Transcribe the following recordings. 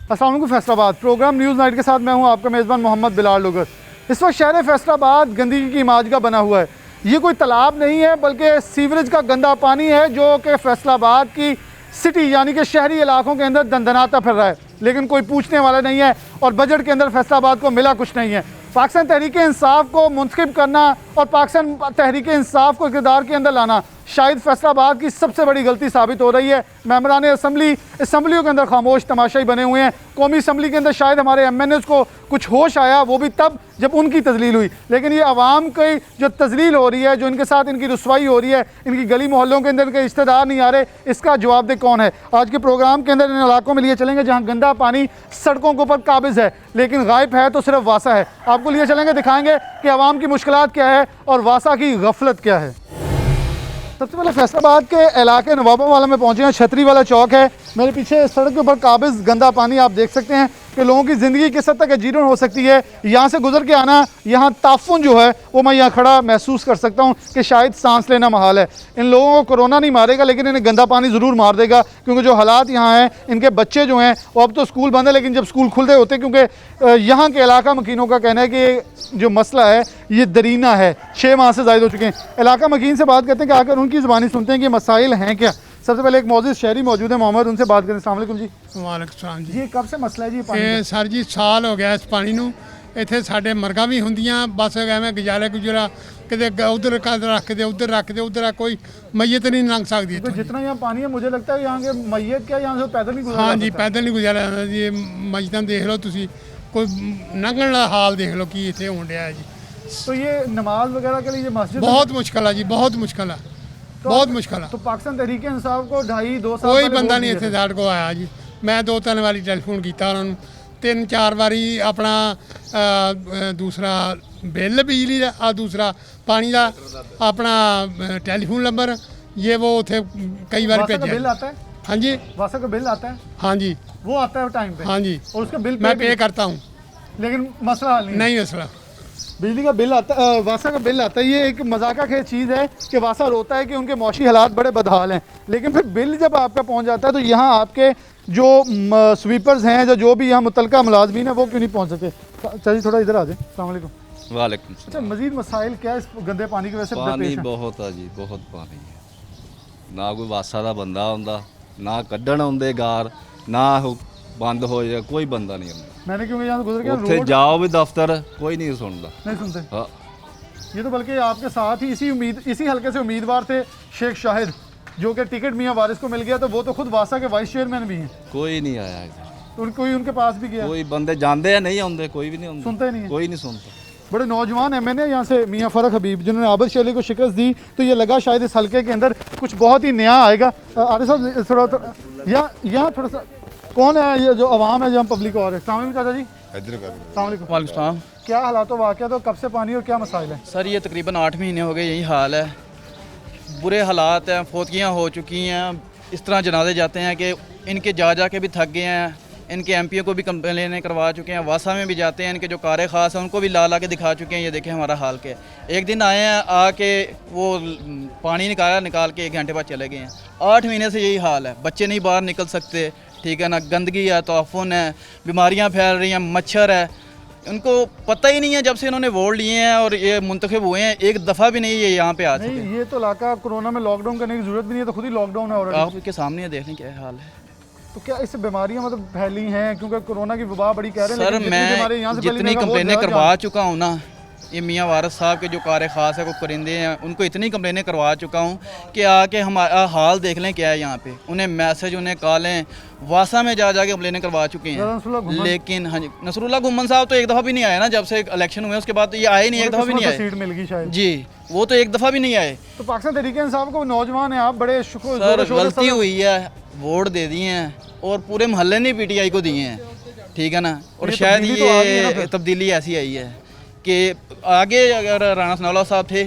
अस्सलाम वालेकुम Faisalabad programme news night के साथ मैं हूं आपका मेज़बान मोहम्मद बिलाल लुगर। इस वक्त शहर फैसलाबाद गंदगी की माजगा बना हुआ है। ये कोई तालाब नहीं है बल्कि सीवरेज का गंदा पानी है जो कि फैसलाबाद की सिटी यानी कि शहरी इलाकों के अंदर दंदनाता फिर रहा है, लेकिन कोई पूछने वाला नहीं है और बजट के अंदर फैसलाबाद को मिला कुछ नहीं है। पाकिस्तान तहरीक इंसाफ को मुंतखब करना और पाकिस्तान तहरीक इंसाफ को इक़्तिदार के अंदर लाना शायद फैसलाबाद की सबसे बड़ी गलती साबित हो रही है। मेंबरान असम्बलियों के अंदर खामोश तमाशाई बने हुए हैं। कौमी असम्बली के अंदर शायद हमारे MNAs को कुछ होश आया, वो भी तब जब उनकी तजलील हुई, लेकिन ये आवाम की जो तजलील हो रही है, जो इनके साथ इनकी रुसवाई हो रही है, इनकी गली मोहल्लों के अंदर के रिश्तेदार नहीं आ रहे, इसका जवाबदेह कौन है? आज के प्रोग्राम के अंदर इन इलाकों में लिए चलेंगे जहाँ गंदा पानी सड़कों के ऊपर काबिज़ है, लेकिन गायब है तो सिर्फ वासा है। आपको लिए चलेंगे, दिखाएंगे कि आवाम की मुश्किलात क्या है और वासा की गफलत क्या है। सबसे पहले फैसलाबाद के इलाके नवाबावाला में पहुंचे हैं। छतरी वाला चौक है, मेरे पीछे सड़क के ऊपर काबिज़ गंदा पानी आप देख सकते हैं कि लोगों की ज़िंदगी किस हद तक जीर्ण हो सकती है। यहाँ से गुजर के आना, यहाँ ताफुन जो है वो मैं यहाँ खड़ा महसूस कर सकता हूँ कि शायद सांस लेना महाल है। इन लोगों को कोरोना नहीं मारेगा लेकिन इन्हें गंदा पानी ज़रूर मार देगा, क्योंकि जो हालात यहाँ हैं, इनके बच्चे जो हैं वो अब तो स्कूल बंद है, लेकिन जब स्कूल खुलते होते, क्योंकि यहाँ के इलाका मकीनों का कहना है कि जो मसला है ये दरीना है, 6 माह से ज़ायद हो चुके हैं। इलाका मकीन से बात करते हैं कि आकर उनकी ज़बानी सुनते हैं कि मसाइल हैं क्या। सबसे पहले एक मौजूद शहरी मौजूद है मोहम्मद, उनसे बात करें। अस्सलाम वालेकुम जी। वालेकुम सलाम जी। ये कब से मसला है जी पानी ਇਹ ਸਰ ਜੀ ਸਾਲ ਹੋ ਗਿਆ ਇਸ ਪਾਣੀ ਨੂੰ। ਇੱਥੇ ਸਾਡੇ ਮਰਗਾ ਵੀ ਹੁੰਦੀਆਂ, ਬਸ ਐਵੇਂ ਗੁਜ਼ਾਰਾ ਗੁਜ਼ਰਾ ਕਿਤੇ ਉਧਰ ਕੱਦ ਰੱਖਦੇ ਉਧਰ ਰੱਖਦੇ ਉਧਰ ਕੋਈ ਮਈਤ ਨਹੀਂ ਲੰਘ ਸਕਦੀ तो जितना यहाँ पानी है मुझे लगता है यहाँ के मैयत क्या यहाँ से पैदल नहीं गुजरा ਹਾਂ जा ਜੀ सकता। ਪੈਦਲ ਨਹੀਂ ਗੁਜ਼ਾਰਾ ਜਾਂਦਾ ਜੀ। ਇਹ ਮਸਜਿਦਾਂ ਦੇਖ ਲਓ ਤੁਸੀਂ, ਕੋਈ ਲੰਘਣ ਦਾ ਹਾਲ ਦੇਖ ਲਓ ਕੀ ਇੱਥੇ ਹੋਣ ਡਿਆ ਜੀ। तो ये नमाज वगैरह के लिए ये मस्जिद ਬਹੁਤ ਮੁਸ਼ਕਲ ਆ ਜੀ, ਬਹੁਤ ਮੁਸ਼ਕਲ ਆ, ਬਹੁਤ ਮੁਸ਼ਕਲ ਆ। तो पाकिस्तान तहरीक इंसाफ को 2.5-2 साल ਕੋਈ पहले ਬੰਦਾ वोट ਨਹੀਂ दिए ਇੱਥੇ थे। ਸਾਡੇ ਕੋਲ ਆਇਆ ਜੀ। ਮੈਂ 2-3 ਵਾਰੀ ਟੈਲੀਫੋਨ ਕੀਤਾ ਉਹਨਾਂ ਨੂੰ, 3-4 ਵਾਰੀ ਆਪਣਾ ਦੂਸਰਾ ਬਿੱਲ ਬਿਜਲੀ ਦਾ ਆ, ਦੂਸਰਾ ਪਾਣੀ ਦਾ ਆਪਣਾ ਟੈਲੀਫੋਨ ਨੰਬਰ ये वो उथे कई बार वासा का भेजा। बिल आता है, हाँ जी, वासा का बिल आता है, हाँ जी, वो आता है टाइम पे हाँ जी, और उसका बिल मैं भी- पे करता हूँ। लेकिन मसला हल नहीं है। नहीं मसला। बिजली का बिल आता है, वासा का बिल आता है। ये एक मजाका खेज चीज़ है कि वासा रोता है कि उनके मौशी हालात बड़े बदहाल हैं, लेकिन फिर बिल जब आपका पहुंच जाता है तो यहाँ आपके जो स्वीपर्स हैं, जो भी यहाँ मुतलका मुलाजमीन है, वो क्यों नहीं पहुँच सके? चलिए थोड़ा इधर आ जाए। अस्सलाम वालेकुम। वालेकुम अच्छा, सलाम। मजीद मसाइल क्या है इस गंदे पानी की वजह से पानी दरपेश हैं? बहुत है जी, बहुत पानी है। ना कोई वासा का बंदा आंदा, ना कड्ढण आउंदे गार, ना बंद हो जाए, कोई बंदा नहीं आंदा। मैंने क्योंकि यहाँ से गुजर गया उत्थे रोड जाओ भी दफ्तर, कोई नहीं सुनता। नहीं सुनते। हाँ, ये तो बल्कि आपके साथ ही इसी हल्के से उम्मीदवार थे शेख शाहिद, जो कि टिकट मियां वारिस को मिल गया, तो वो तो खुद वासा के वाइस चेयरमैन भी हैं। कोई नहीं आया इधर। तो कोई उनके पास भी गया, कोई बंदे जाते हैं, नहीं आते, कोई भी नहीं आंदा। सुनते नहीं है। कोई नहीं सुनता। बड़े नौजवान MNA यहाँ से मियाँ फ़रक हबीब, जिन्होंने आबिद शेर अली को शिकस्त दी, तो ये लगा शायद इस हल्के के अंदर कुछ बहुत ही नया आएगा। आरिफ साहब थोड़ा यहाँ थोड़ा सा कौन है ये जो आवाम है, जो हम पब्लिक और है? अस्सलाम वालेकुम चाचा जी। अस्सलाम वालेकुम। वालेकुम। क्या हालात वाक़या, तो कब से पानी और क्या मसाइल है? सर ये तकरीबन 8 महीने हो गए यही हाल है। बुरे हालात हैं, फौतगियाँ हो चुकी हैं, इस तरह जनाजे जाते हैं कि इनके जा जा के भी थक गए हैं। इनके MPO को भी कंप्लेनें करवा चुके हैं, वासा में भी जाते हैं, इनके जो कारे ख़ास हैं उनको भी ला ला के दिखा चुके हैं। ये देखें हमारा हाल क्या है। एक दिन आए हैं, आके वो पानी निकाल के 1 घंटे बाद चले गए हैं। 8 महीने से यही हाल है, बच्चे नहीं बाहर निकल सकते, ठीक है ना, गंदगी है, तोफ़ुन है, बीमारियाँ फैल रही हैं, मच्छर है। उनको पता ही नहीं है जब से इन्होंने वोट लिए हैं और ये मुंतखब हुए हैं, एक दफ़ा भी नहीं ये यहाँ पे आ चुके। नहीं, ये तो इलाका कोरोना में लॉकडाउन करने की जरूरत भी नहीं है, तो खुद ही लॉकडाउन है ऑलरेडी। आपके सामने देख लें क्या हाल है। तो क्या इससे बीमारियां मतलब फैली हैं, क्योंकि कोरोना की वबा बड़ी कह रहे हैं, सर लेकिन जितनी बीमारियां यहाँ मैं से फैली जितनी हैं, वो कंप्लेनें ज़्यादा करवा चुका हूँ ना, ये मियाँ वारिस साहब के जो कार ख़ास है, को परिंदे हैं, उनको इतनी कंप्लेनें करवा चुका हूँ कि आके हमारा हाल देख लें क्या है यहाँ पे। उन्हें मैसेज, उन्हें कॉलें, वासा में जा के कंप्लेनें करवा चुके नसरुल्लाह हैं, घुम्मन। लेकिन हाँ जी, नसरुल्लाह घुम्मन साहब तो एक दफ़ा भी नहीं आए ना, जब से इलेक्शन हुए उसके बाद तो ये आए नहीं, एक दफ़ा भी नहीं आए सीट मिल गई शायद। जी, वो तो एक दफ़ा भी नहीं आए। तो पाकिस्तान तहरीक इंसाफ को नौजवान है आप, बड़े शुक्र सर गलती हुई है, वोट दे दिए हैं और पूरे मोहल्ले ने PTI को दिए हैं, ठीक है ना। और ये शायद तब्दीली तो आ गई है ना ये फिर। तब्दीली ऐसी आई है कि आगे अगर राणा सनाउल्लाह साहब थे,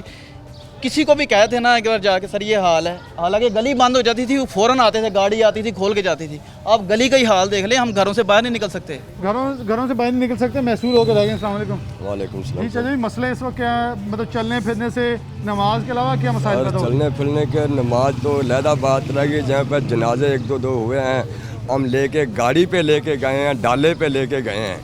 किसी को भी कहते ना एक बार जाके सर ये हाल है, हालांकि गली बंद हो जाती थी, वो फ़ौरन आते थे, गाड़ी आती थी, खोल के जाती थी। अब गली का ही हाल देख ले, हम घरों से बाहर नहीं निकल सकते। घरों से बाहर नहीं निकल सकते, महसूस होकर रह गए। अस्सलाम वालेकुम। वालेकुम जी सलाम। चलिए, मसले इस वक्त क्या है, मतलब चलने फिरने से, नमाज के अलावा क्या मसाइल और पैदा हो रहे हैं? चलने फिरने के नमाज तो लहदा बात रह गई, जहाँ पर जनाजे 1-2 हुए हैं, हम लेके गाड़ी पे लेके गए हैं, डाले पे लेके गए हैं,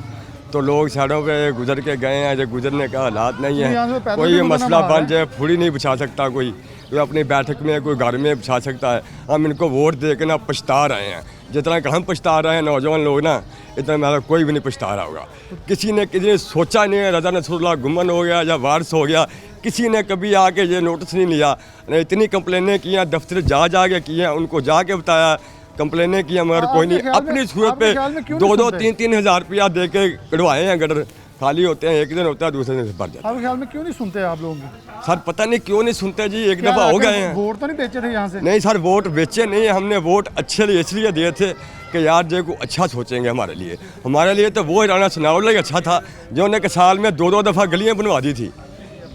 तो लोग सड़कों पे गुजर के गए हैं। जो गुजरने का हालात नहीं तो यहाँ से है, पैदल कोई भी ये गुजरना मसला बाहर बन जाए, फुड़ी नहीं बिछा सकता कोई अपनी बैठक में, कोई घर में बिछा सकता है। हम इनको वोट दे के ना पछता रहे हैं, जितना कि हम पछता रहे हैं नौजवान लोग ना, इतना मेरा कोई भी नहीं पछता रहा होगा। किसी ने सोचा नहीं है, रज़ा नसरुल्लाह गुमन हो गया या वारस हो गया, किसी ने कभी आके ये नोटिस नहीं लिया। इतनी कंप्लेनें की हैं, दफ्तर जा के की हैं, उनको जाके बताया, कंप्लेनें की हैं, मगर कोई नहीं। अपनी सूरत पे 2-2, 3-3 हज़ार रुपया दे के कढ़वाए हैं गटर, खाली होते हैं, एक दिन होता है, दूसरे दिन से भर जाता है। आपके ख्याल में क्यों नहीं सुनते आप लोगों की? सर पता नहीं क्यों नहीं सुनते जी, एक दफ़ा हो गए हैं। वोट तो नहीं बेचे थे यहाँ से? नहीं सर, वोट बेचे नहीं, हमने वोट अच्छे लिए इसलिए दिए थे कि यार जो को अच्छा सोचेंगे हमारे लिए तो वो राणा सनाउल्लाह ही अच्छा था, जो ने साल में 2-2 दफ़ा गलियाँ बनवा दी थी।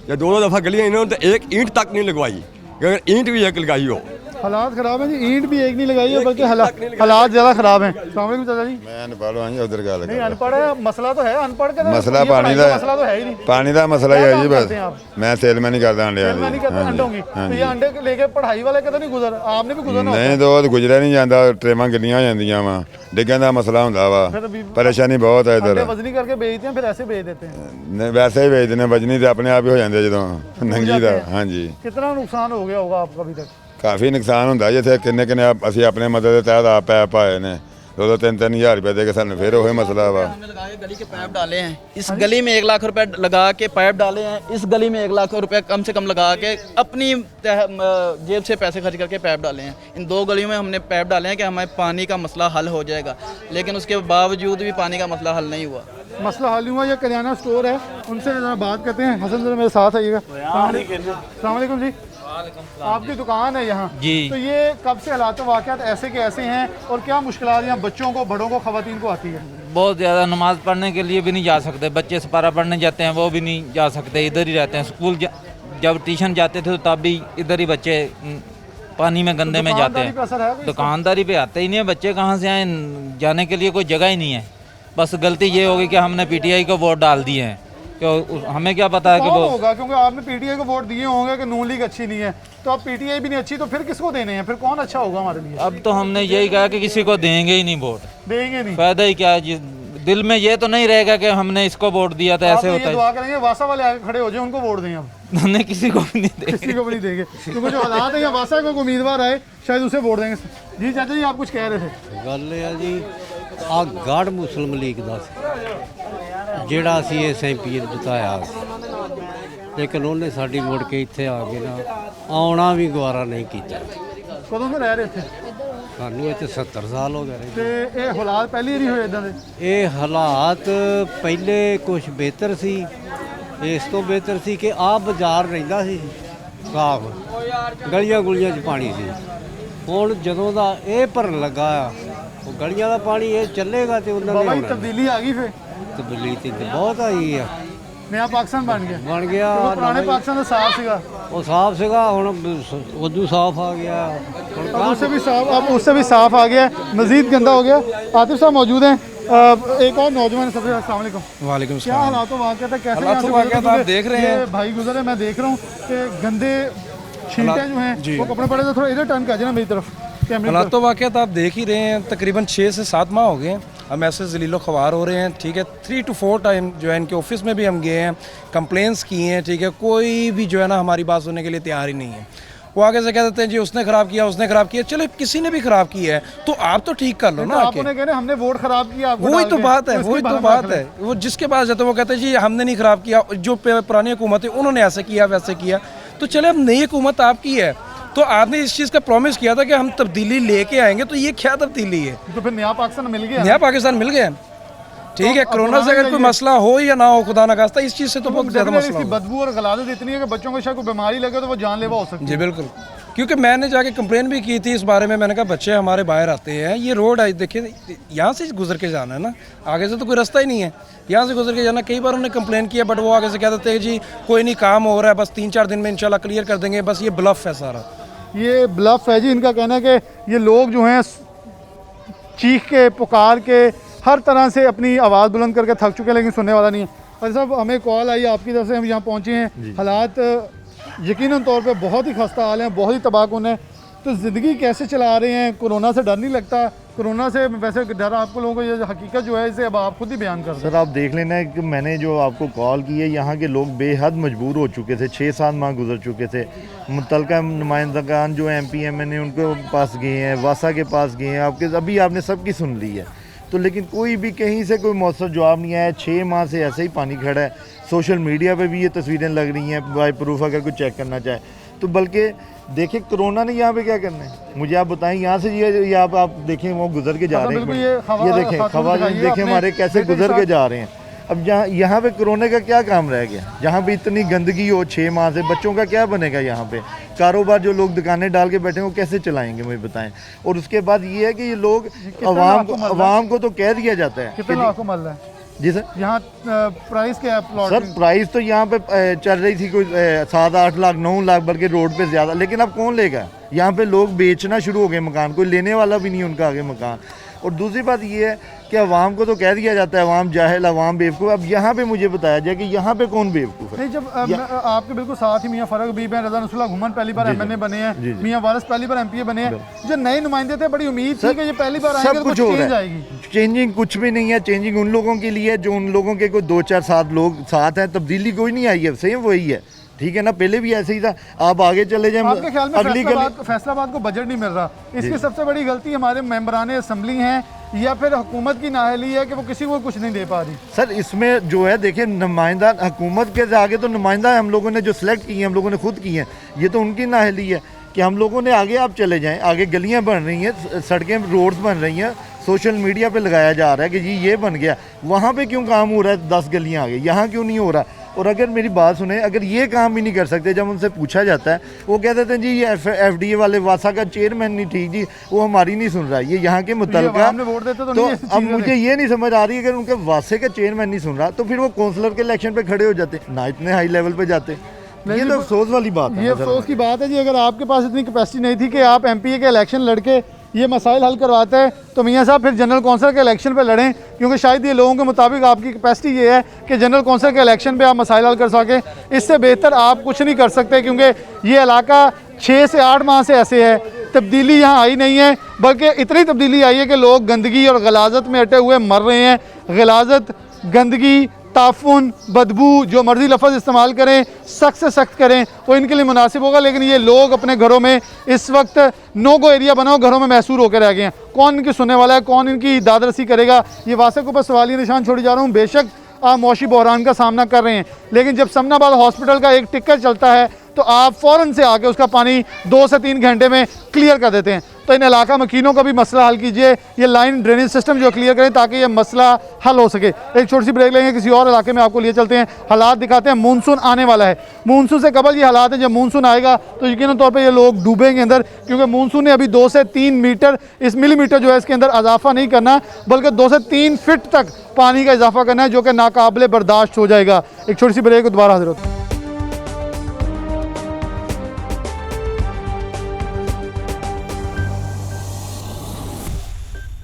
या 2-2 दफ़ा गलियाँ इन्होंने तो एक ईंट तक नहीं लगवाई, अगर ईंट भी एक लगाई हो। हालात ख़राब हैं जी, ईंट भी एक नहीं लगाई है, बल्कि हालात ज़्यादा ख़राब हैं। अस्सलाम वालेकुम चाचा जी। मैं अनपढ़ हाँ जी, उधर गल नहीं अनपढ़ है, मसला तो है अनपढ़ का, मसला पानी का, मसला तो है ही नहीं। पानी का मसला ही क्या है जी। काम बस करते हैं आप? मैं सेलमैन ही करता अंडे मैं नहीं करता अंडों की, तो ये अंडे लेके पढ़ाई वाले कदम नहीं गुजर, आपने भी गुजरना नहीं तो गुजरा नहीं जाता, ट्रेमां गिलियां हो जांदियां वा, डिग्गन का मसला हुंदा वा, परेशानी बहुत है अंडे इधर। वजनी करके बेचते हैं, फिर ऐसे बेच देते हैं। नहीं वैसे ही भेज देने, वजनी तो अपने आप ही हो जाते जो नंगी का। हाँ जी, कितना नुकसान हो गया होगा आपका अभी तक? काफ़ी नुकसान होंदा जिथे किन्ने किन्ने ਅਸੀਂ अपने मदद के तहत आप पैप पाए ने, 2-3 हज़ार रुपये दे के सानू फिर वही मसला वा। हमने लगा के गली के पाइप डाले हैं, इस गली में 1 लाख रुपए लगा के पाइप डाले हैं, इस गली में 1 लाख रुपए कम से कम लगा के अपनी जेब से पैसे खर्च करके पाइप डाले हैं। इन 2 गलियों में हमने पाइप डाले हैं कि हमें पानी का मसला हल हो जाएगा, लेकिन उसके बावजूद भी पानी का मसला हल नहीं हुआ। मसला हल हुआ। ये करियाना स्टोर है, उनसे ज़रा बात करते हैं। हसन जरा मेरे साथ आइएगा। अस्सलाम वालेकुम जी। आपकी दुकान है यहाँ जी। तो ये कब से हालात वाक़यात ऐसे के ऐसे हैं और क्या मुश्किलात यहाँ बच्चों को, बड़ों को, ख़वातीन को आती है? बहुत ज़्यादा नमाज़ पढ़ने के लिए भी नहीं जा सकते, बच्चे सपारा पढ़ने जाते हैं वो भी नहीं जा सकते, इधर ही रहते हैं। स्कूल जब ट्यूशन जाते थे तो तब भी इधर ही बच्चे पानी में गंदे में जाते दुकानदारी पे असर है हैं। कोई दुकानदारी पे आते ही नहीं है बच्चे, कहाँ से आए, जाने के लिए कोई जगह ही नहीं है। बस गलती ये होगी कि हमने पीटीआई को वोट डाल दिए हैं, क्यों हमें क्या पता है कि कौन वो होगा, क्योंकि आपने पीटीआई को वोट दिए होंगे कि नून लीग अच्छी नहीं है, तो अब पीटीआई भी नहीं अच्छी, तो फिर किसको देने हैं? फिर कौन अच्छा होगा हमारे लिए? अब तो हमने यही कहा कि किसी को देंगे ही नहीं वोट, देंगे नहीं। फायदा ही क्या है। दिल में ये तो नहीं रहेगा कि हमने इसको वोट दिया था, आप ऐसे तो होता ये है। दुआ करेंगे वासा वाले आगे खड़े हो जाए, उनको वोट दें। अब हमने किसी को भी नहीं देंगे। किसी को भी नहीं देंगे, क्योंकि जो हालात है, या वासा को उम्मीदवार आए शायद उसे वोट देंगे। जी चाचा जी, आप कुछ कह रहे थे? ਗੱਲ ਇਹ ਆ ਜੀ ਆ ਗੜ ਮੁਸਲਿਮ ਲੀਗ ਦਾ ਸੀ ਜਿਹੜਾ ਅਸੀਂ ਇਸ ਐਮਪੀ ਨੂੰ ਜਿਤਾਇਆ ਸੀ, ਲੇਕਿਨ ਉਹਨੇ ਸਾਡੀ ਮੁੜ ਕੇ ਇੱਥੇ ਆ ਕੇ ਨਾ ਆਉਣਾ ਵੀ ਗਵਾਰਾ ਨਹੀਂ ਕੀਤਾ। ਕਦੋਂ ਤੋਂ ਰਹਿ ਰਹੇ ਇੱਥੇ? ਸਾਨੂੰ ਇੱਥੇ 70 ਸਾਲ ਹੋ ਗਏ ਰਹੇ। ਤੇ ਇਹ ਹਾਲਾਤ ਪਹਿਲੀ ਨਹੀਂ ਹੋਏ ਇਦਾਂ ਦੇ? ਇਹ ਹਾਲਾਤ ਪਹਿਲੇ ਕੁਝ ਬਿਹਤਰ ਸੀ, ਇਸ ਤੋਂ ਬਿਹਤਰ ਸੀ ਕਿ ਆ ਬਾਜ਼ਾਰ ਰਹਿੰਦਾ ਸੀ ਸਾਫ, ਗਲੀਆਂ ਗੁਲੀਆਂ 'ਚ ਪਾਣੀ ਸੀ। ਹੁਣ ਜਦੋਂ ਦਾ ਇਹ ਭਰਨ ਲੱਗਾ ਆ, ਉਹ ਗਲੀਆਂ ਦਾ ਪਾਣੀ ਇਹ ਚੱਲੇਗਾ ਤੇ ਉਹਨਾਂ ਨੇ ਬਾਬਾ ਜੀ ਆਉਣਾ। ਤਬਦੀਲੀ ਆ ਗਈ ਫਿਰ? ਤਬਦੀਲੀ ਤੇ ਬਹੁਤ ਆਈ ਆ, ਨया ਪਾਕਿस्तान ਬਣ ਗਿਆ। ਬਣ ਗਿਆ। ਕਿਉਂਕਿ ਪੁਰਾਣੇ ਪਾਕਿस्तान ਦਾ ਸਾਫ ਸੀਗਾ, ਉਹ ਸਾਫ ਸੀਗਾ, ਹੁਣ ਉਦੋਂ ਸਾਫ ਆ ਗਿਆ। ਹੁਣ अब उससे भी साफ, अब उससे भी साफ आ गया, मजीद गंदा हो गया। आतिफ साहब मौजूद हैं, एक और नौजवान है। सबसे अस्सलाम वालेकुम। वालेकुम क्या सलाम। हालात वाक़या था, कैसे हालात यहाँ से वाक़या गुजरे? आप देख रहे ये हैं। भाई गुजरे, मैं देख रहा हूँ कि गंदे छींटे जो हैं जी। वो कपड़े पड़े, तो थोड़ा इधर टर्न कर ना मेरी तरफ, कैमरे की हालात तो वाक़यात आप देख ही रहे हैं, तकरीबन 6 से 7 माह हो गए हैं हम ऐसे जलीलो ख्वार हो रहे हैं। ठीक है, 3 to 4 टाइम जो है इनके ऑफिस में भी हम गए हैं, कंप्लेंट्स की हैं। ठीक है, कोई भी जो है ना हमारी बात सुनने के लिए तैयार ही नहीं है। वो आगे से कह देते हैं जी उसने ख़राब किया, उसने ख़राब किया। चलो किसी ने भी ख़राब किया है तो आप तो ठीक कर लो ना आप आके। उन्हें कह रहे हैं, हमने वोट खराब किया, आपको वही डाल तो के, बात है, इसकी वही तो बहाना बात रख है। वो जिसके पास जाते हैं वो कहते हैं जी हमने नहीं ख़राब किया, जो पुरानी हुकूमत है उन्होंने ऐसे किया वैसे किया। तो चले अब नई हुकूमत आपकी है, तो आपने इस चीज़ का प्रॉमिस किया था कि हम तब्दीली लेके आएंगे, तो ये क्या तब्दीली है? तो फिर नया पाकिस्तान मिल गया। नया पाकिस्तान मिल गया। ठीक है, अब कोरोना से पुराना अगर कोई चाहिए। मसला हो या ना हो, खुदा ना खास्ता, इस चीज़ से तो बहुत ज़्यादा डेफिनेटली मसला इसकी हो। बदबू और गलादत इतनी है कि बच्चों को शायद कोई बीमारी लगे तो वो जानलेवा हो सकती है। जी बिल्कुल, क्योंकि मैंने जाके कंप्लेन भी की थी इस बारे में। मैंने कहा बच्चे हमारे बाहर आते हैं, ये रोड है देखिए, यहाँ से गुजर के जाना है ना, आगे से तो कोई रास्ता ही नहीं है, यहाँ से गुजर के जाना। कई बार उन्होंने कंप्लेन किया, बट वो आगे से कह देते हैं जी कोई नहीं, काम हो रहा है, बस 3-4 दिन में इंशाल्लाह क्लियर कर देंगे। बस ये ब्लफ है सारा, ये ब्लफ है जी। इनका कहना है कि ये लोग जो हैं चीख के, पुकार के, हर तरह से अपनी आवाज़ बुलंद करके थक चुके हैं, लेकिन सुनने वाला नहीं है। और साहब हमें कॉल आई आपकी तरफ से, हम यहाँ पहुँचे हैं। हालात यकीनन तौर पे बहुत ही खस्ता हाल हैं, बहुत ही तबाहकुन है। तो ज़िंदगी कैसे चला रहे हैं? कोरोना से डर नहीं लगता? कोरोना से वैसे डर आपको लोगों को, ये हकीकत जो है इसे अब आप खुद ही बयान कर सर आप देख लेना है कि मैंने जो आपको कॉल की है, यहाँ के लोग बेहद मजबूर हो चुके थे, 6-7 माह गुजर चुके थे। मुतलका नुमाइंदगान जो MP MNA उनके पास गए हैं, वासा के पास गए हैं, आपके अभी आपने सबकी सुन ली है, तो लेकिन कोई भी कहीं से कोई मौसर जवाब नहीं आया। 6 माह से ऐसे ही पानी खड़ा है। सोशल मीडिया पे भी ये तस्वीरें लग रही हैं बाय प्रूफ, अगर कोई चेक करना चाहे तो। बल्कि देखिए कोरोना ने यहाँ पे क्या करना है, मुझे आप बताएं। यहाँ से ये आप देखें वो गुजर के जा रहे हैं, ये देखें खवाजान देखें हमारे कैसे गुजर के जा रहे हैं। अब यहाँ पे कोरोना का क्या काम रह गया, जहाँ पे इतनी गंदगी हो 6 माह से, बच्चों का क्या बनेगा यहाँ पे? कारोबार जो लोग दुकानें डाल के बैठे हैं वो कैसे चलाएंगे, मुझे बताएं। और उसके बाद ये है कि ये लोग अवाम को तो कह दिया जाता है। कितना आपको मल रहा है जी सर? यहाँ प्राइस क्या है प्लॉट? सर प्राइस तो यहाँ पे चल रही थी कोई 7-8 लाख 9 लाख, बल्कि रोड पे ज़्यादा। लेकिन अब कौन लेगा? यहाँ पे लोग बेचना शुरू हो गए मकान, कोई लेने वाला भी नहीं उनका आगे मकान। और दूसरी बात ये है कि अवाम को तो कह दिया जाता है अवाम जाहिल, अवाम बेवकूफ़। अब यहाँ पे मुझे बताया जाए कि यहाँ पे कौन बेवकूफ़ है? नहीं, जब आपके बिल्कुल साथ ही मियां फरक हबीब हैं, रज़ा नसरुल्लाह घुमन पहली बार MNA बने हैं, मियां वारिस पहली बार MPA बने हैं, जो नए नुमाइंदे थे बड़ी उम्मीद थी कि ये पहली बार आएंगे तो कुछ चेंज आएगी। चेंजिंग कुछ भी नहीं है। चेंजिंग उन लोगों के लिए जो उन लोगों के कोई 2-4-7 लोग साथ हैं, तब्दीली कोई नहीं आई है, सेम वही है। ठीक है ना, पहले भी ऐसे ही था। आप आगे चले जाएं, आपके ख्याल में फैसलाबाद को बजट नहीं मिल रहा, इसकी सबसे बड़ी गलती हमारे मेंबरान असम्बली हैं या फिर हुकूमत की नाअहली है कि वो किसी को कुछ नहीं दे पा रही? सर इसमें जो है देखिए, नुमाइंदा हुकूमत के आगे तो नुमाइंदा हम लोगों ने जो सिलेक्ट किए हैं, हम लोगों ने खुद किए हैं, ये तो उनकी नाअहली है कि हम लोगों ने आगे आप चले जाएं। आगे गलियां बन रही हैं, सड़कें रोड्स बन रही हैं, सोशल मीडिया पे लगाया जा रहा है कि जी ये बन गया। वहाँ पे क्यों काम हो रहा है? 10 गलियाँ आगे, यहाँ क्यों नहीं हो रहा? और अगर मेरी बात सुने, अगर ये काम भी नहीं कर सकते, जब उनसे पूछा जाता है वो कह देते हैं जी ये FDA वाले वासा का चेयरमैन नहीं ठीक जी, वो हमारी नहीं सुन रहा है, ये यहाँ के मुतल्लिका वोट देते तो अब मुझे ये नहीं समझ आ रही, अगर उनके वासे का चेयरमैन नहीं सुन रहा तो फिर वो काउंसलर के इलेक्शन पे खड़े हो जाते ना, इतने हाई लेवल पे जाते। ये तो अफसोस वाली बात है। ये अफसोस की बात है जी, अगर आपके पास इतनी कैपेसिटी नहीं थी कि आप MPA के इलेक्शन लड़के ये मसाइल हल करवाते हैं, तो मियां साहब फिर जनरल कौंसिल के इलेक्शन पे लड़ें, क्योंकि शायद ये लोगों के मुताबिक आपकी कैपेसिटी ये है कि जनरल कौंसिल के इलेक्शन पे आप मसाइल हल कर सकें। इससे बेहतर आप कुछ नहीं कर सकते, क्योंकि ये इलाका 6 से 8 माह से ऐसे है, तब्दीली यहाँ आई नहीं है, बल्कि इतनी तब्दीली आई है कि लोग गंदगी और गलाजत में अटे हुए मर रहे हैं। गलाजत, गंदगी, ताफुन, बदबू, जो मर्जी लफ्ज़ इस्तेमाल करें, सख्त से सख्त करें वो इनके लिए मुनासिब होगा। लेकिन ये लोग अपने घरों में इस वक्त नो गो एरिया बना हो, घरों में महसूर होकर रह गए हैं। कौन इनकी सुनने वाला है, कौन इनकी दादरसी करेगा? ये वासे के ऊपर सवालिया निशान छोड़ी जा रहा हूँ। बेशक आप मौशी बहरान का सामना कर रहे हैं, लेकिन जब समनाबाद हॉस्पिटल का एक टिक्कर चलता है तो आप फ़ौरन से आके उसका पानी 2 से 3 घंटे में क्लियर कर देते हैं। तो इन इलाका मकीनों का भी मसला हल कीजिए, ये लाइन ड्रेनेज सिस्टम जो क्लियर करें ताकि ये मसला हल हो सके। एक छोटी सी ब्रेक लेंगे, किसी और इलाके में आपको लिए चलते हैं, हालात दिखाते हैं। मानसून आने वाला है, मानसून से कबल ये हालात हैं, जब मानसून आएगा तो यकीनन तौर पे ये लोग डूबेंगे अंदर, क्योंकि मानसून ने अभी 2 से 3 मीटर इस मिलीमीटर जो है इसके अंदर इजाफा नहीं करना, बल्कि 2 से 3 फिट तक पानी का इजाफा करना है, जो कि नाकाबिले बर्दाश्त हो जाएगा। एक छोटी सी ब्रेक को दोबारा हाजिर होते हैं।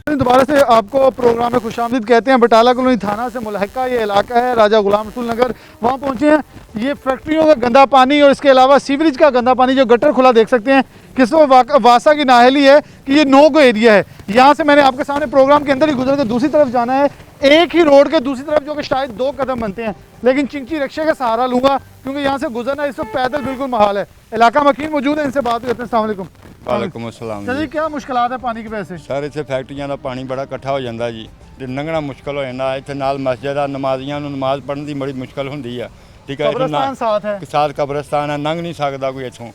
दोबारा से आपको प्रोग्राम में खुशामदीद कहते हैं। बटाला कॉलोनी थाना से मुल्हका ये इलाका है, राजा गुलाम रसूल नगर, वहाँ पहुँचे हैं। ये फैक्ट्रियों का गंदा पानी और इसके अलावा सीवरेज का गंदा पानी, जो गटर खुला देख सकते हैं, किसमें वासा की नाअहली है कि ये नो गो एरिया है। यहाँ से मैंने आपके सामने प्रोग्राम के अंदर ही गुजर के दूसरी तरफ जाना है, एक ही रोड के दूसरी तरफ, जो कि शायद 2 कदम बनते हैं, लेकिन चिंची रिक्शे का सहारा लूँगा क्योंकि यहाँ से गुजरना इस वक्त पैदल बिल्कुल महाल है। इलाका मकीन मौजूद है, इनसे बात करते हैं। अस्सलाम वालेकुम। वालेकुम अस्सलाम जी, क्या मुश्किलात है पानी की वजह से? सर इत्थे फैक्ट्रियां ਦਾ ਪਾਣੀ ਬੜਾ ਇਕੱਠਾ ਹੋ ਜਾਂਦਾ ਜੀ, ਤੇ ਲੰਘਣਾ ਮੁਸ਼ਕਲ ਹੋ ਜਾਂਦਾ। ਇੱਥੇ ਨਾਲ ਮਸਜਿਦ ਆ, ਨਮਾਜ਼ੀਆਂ ਨੂੰ ਨਮਾਜ਼ ਪੜ੍ਹਨ ਦੀ ਬੜੀ ਮੁਸ਼ਕਲ ਹੁੰਦੀ ਆ। ਠੀਕ ਹੈ, कब्रिस्तान साथ है, साथ कब्रिस्तान है, लंघ नहीं सकता कोई इथों।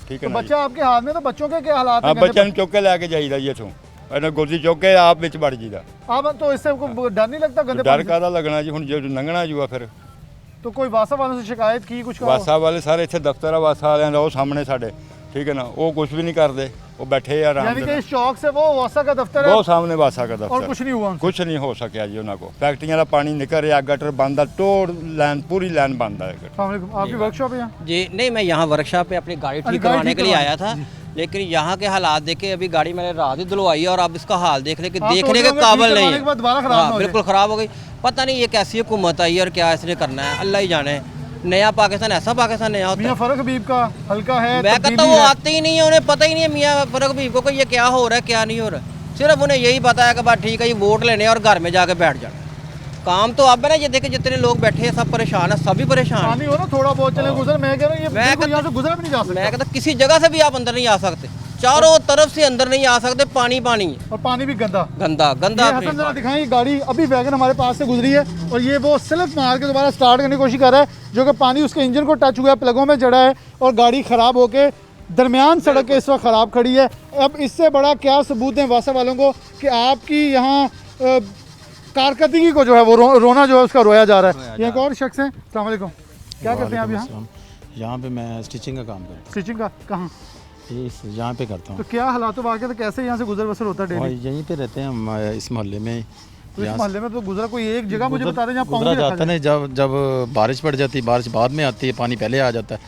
ठीक है तो ना बच्चा आपके हाथ में, तो बच्चों के क्या हालात हाँ, हैं? बच्चों चुक के लैके जाइदा जी इथों, ਇਹਨਾਂ ਗੁਰਦੀ ਚੁੱਕ ਕੇ ਆਪ ਵਿੱਚ ਵੜ ਜੀਦਾ। अब तो इससे कोई डर नहीं लगता गंदे डर पानी से? ਕਾਹਦਾ ਲੱਗਣਾ ਜੀ, ਹੁਣ ਜੇ ਲੰਘਣਾ ਜੂਆ ਫਿਰ। तो कोई वासा वालों से शिकायत की कुछ? ਵਾਸਾ ਵਾਲੇ ਸਾਰੇ ਇੱਥੇ ਦਫ਼ਤਰ ਆ ਵਾਸਾ ਵਾਲਿਆਂ ਦਾ, ਉਹ ਸਾਹਮਣੇ ਸਾਡੇ। ठीक है ना, वो कुछ भी नहीं करते, वो बैठे हैं आराम यानी से। कि इस चौक से वो वासा का दफ्तर है, वो सामने वासा का और दफ्तर, कुछ नहीं हुआ उनसे? कुछ नहीं हो सकिया जी उन्होंने को। फैक्ट्रियां का पानी निकल रहा, गटर बंद है, टोड़ लाइन पूरी लाइन बंद है। अस्सलाम वालेकुम। आपकी वर्कशॉप है यहाँ? जी नहीं, मैं यहाँ वर्कशॉप पे अपनी गाड़ी ठीक करवाने के लिए आया था, लेकिन यहाँ के हालात देखे, अभी गाड़ी मैंने रात ही धुलवाई है और अब इसका हाल देख ले कि देखने के काबिल नहीं है। हाँ, बिल्कुल ख़राब हो गई। पता नहीं ये कैसी हुकूमत आई और क्या इसने करना है, अल्लाह ही जाने। नया पाकिस्तान, ऐसा पाकिस्तान नया होता है। मियां फरक हबीब का हल्का है, मैं कहता हूँ वो आते ही नहीं है, उन्हें पता ही नहीं है मियां फरक हबीब को कि ये क्या हो रहा है क्या नहीं हो रहा है। सिर्फ उन्हें यही पता है कि बात ठीक है, ये वोट लेने और घर में जाके बैठ जाना। काम तो अब है ना, ये देखे जितने लोग बैठे हैं सब परेशान है, सभी परेशान है। पानी हो ना थोड़ा बहुत चले गुजर, मैं कह रहा हूँ ये बिल्कुल यहाँ से गुजरा भी नहीं जा सकता। मैं कहता किसी जगह से भी आप अंदर नहीं आ सकते, चारों तरफ से अंदर नहीं आ सकते, पानी पानी है और पानी भी गंदा गंदा गंदा। ये हसन जरा दिखाएं, ये गाड़ी अभी वैगन हमारे पास से गुजरी है और ये वो स्लिप मार के दोबारा स्टार्ट करने की कोशिश कर रहा है, जो कि पानी उसके इंजन को टच हुआ है, प्लगों में चढ़ा है और गाड़ी ख़राब होके दरमियान सड़क के इस वक्त ख़राब खड़ी है। अब इससे बड़ा क्या सबूत दें वासा वालों को कि आपकी यहाँ कारकर्दगी को जो है वो रोना जो है उसका रोया जा रहा है। ये एक और शख्स है, अस्सलाम वालेकुम, क्या करते हैं आप यहाँ? यहाँ पे मैं स्टिचिंग का काम करता हूँ। स्टिचिंग का कहाँ? यहाँ पे करता हूँ। तो क्या हालात वाक़ तो कैसे यहाँ से गुजर बसर होता है डेली? यहीं पे रहते हैं हम इस मोहल्ले में। तो इस मोहल्ले में तो गुजरा कोई एक जगह मुझे बता दें जहाँ पानी गुजरा जाता है, जब बारिश पड़ जाती है, बारिश बाद में आती है, पानी पहले आ जाता है,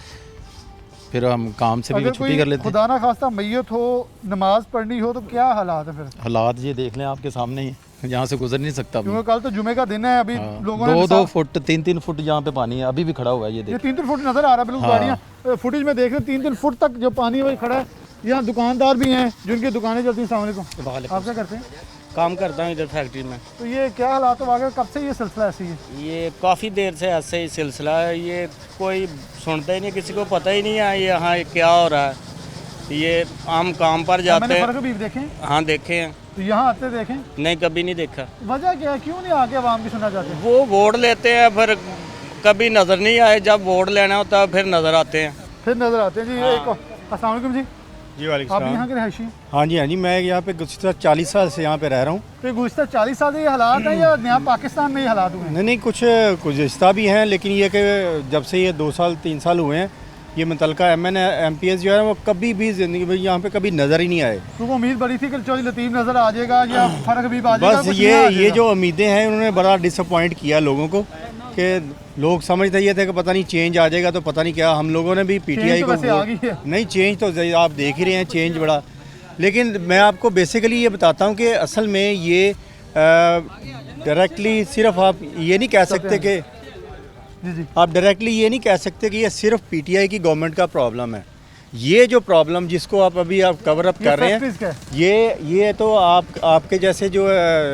फिर हम काम से भी छुट्टी कर लेते हैं। खुदा ना खास्ता मैयत हो, नमाज पढ़नी हो तो क्या हालात है फिर? हालात ये देख लें आपके सामने ही, यहाँ से गुजर नहीं सकता। क्योंकि कल तो जुमे का दिन है, अभी लोगों ने 2-2 फुट 3-3 फुट यहाँ पे पानी है, अभी भी खड़ा हुआ है। ये 3-3 फुट नजर आ रहा है बिल्कुल। गाड़ियाँ फुटेज में देख रहे हैं 3-3 फुट तक जो पानी वही खड़ा है। यहाँ दुकानदार भी हैं जिनकी दुकानें चलती हैं। अस्सलाम वालेकुम, आप क्या करते हैं? काम करता हूँ इधर फैक्ट्री में। तो ये क्या हालात है, कब से ये सिलसिला ऐसी है? ये काफ़ी देर से ऐसे ही सिलसिला है, ये कोई सुनता ही नहीं, किसी को पता ही नहीं है यहाँ क्या हो रहा है। ये आम काम पर जाते हैं। मैंने देखे? हाँ देखे हैं। तो यहाँ आते देखें? नहीं, कभी नहीं देखा। वजह क्या है, क्यों नहीं आके आवाम की सुनना चाहते? वो वोट लेते हैं, फिर कभी नज़र नहीं आए, जब वोट लेना होता है फिर नज़र आते हैं। फिर नज़र आते हैं जी। अस्सलाम वालेकुम जी। जी वालेकुम आप यहाँ के रहायशी? हाँ जी, मैं यहाँ पे गुज़श्ता 40 साल से यहाँ पे रह रहा हूँ। तो गुज़श्ता 40 साल से ये हालात हैं या नया पाकिस्तान में ये हालात हुए हैं? नहीं, कुछ गुज़श्ता भी हैं, लेकिन ये कि जब से ये 2 साल 3 साल हुए हैं, ये मुतलका MPS जो है वो कभी भी ज़िंदगी में यहाँ पे कभी नज़र ही नहीं आए। तो उम्मीद बड़ी थी कि चौधरी लतीफ़ नज़र आ जाएगा या फ़र्क हबीब आ जाएगा। बस ये जो उम्मीदें हैं उन्होंने बड़ा डिसअपॉइंट किया लोगों को, कि लोग समझते ये थे कि पता नहीं चेंज आ जाएगा, तो पता नहीं क्या। हम लोगों ने भी PTI को नहीं, चेंज तो आप देख ही रहे हैं, चेंज बड़ा। लेकिन मैं आपको बेसिकली ये बताता हूँ कि असल में ये डायरेक्टली सिर्फ आप ये नहीं कह सकते कि आप डायरेक्टली ये नहीं कह सकते कि ये सिर्फ PTI की गवर्नमेंट का प्रॉब्लम है। ये जो प्रॉब्लम जिसको आप अभी कवर अप कर रहे हैं, ये तो आपके जैसे जो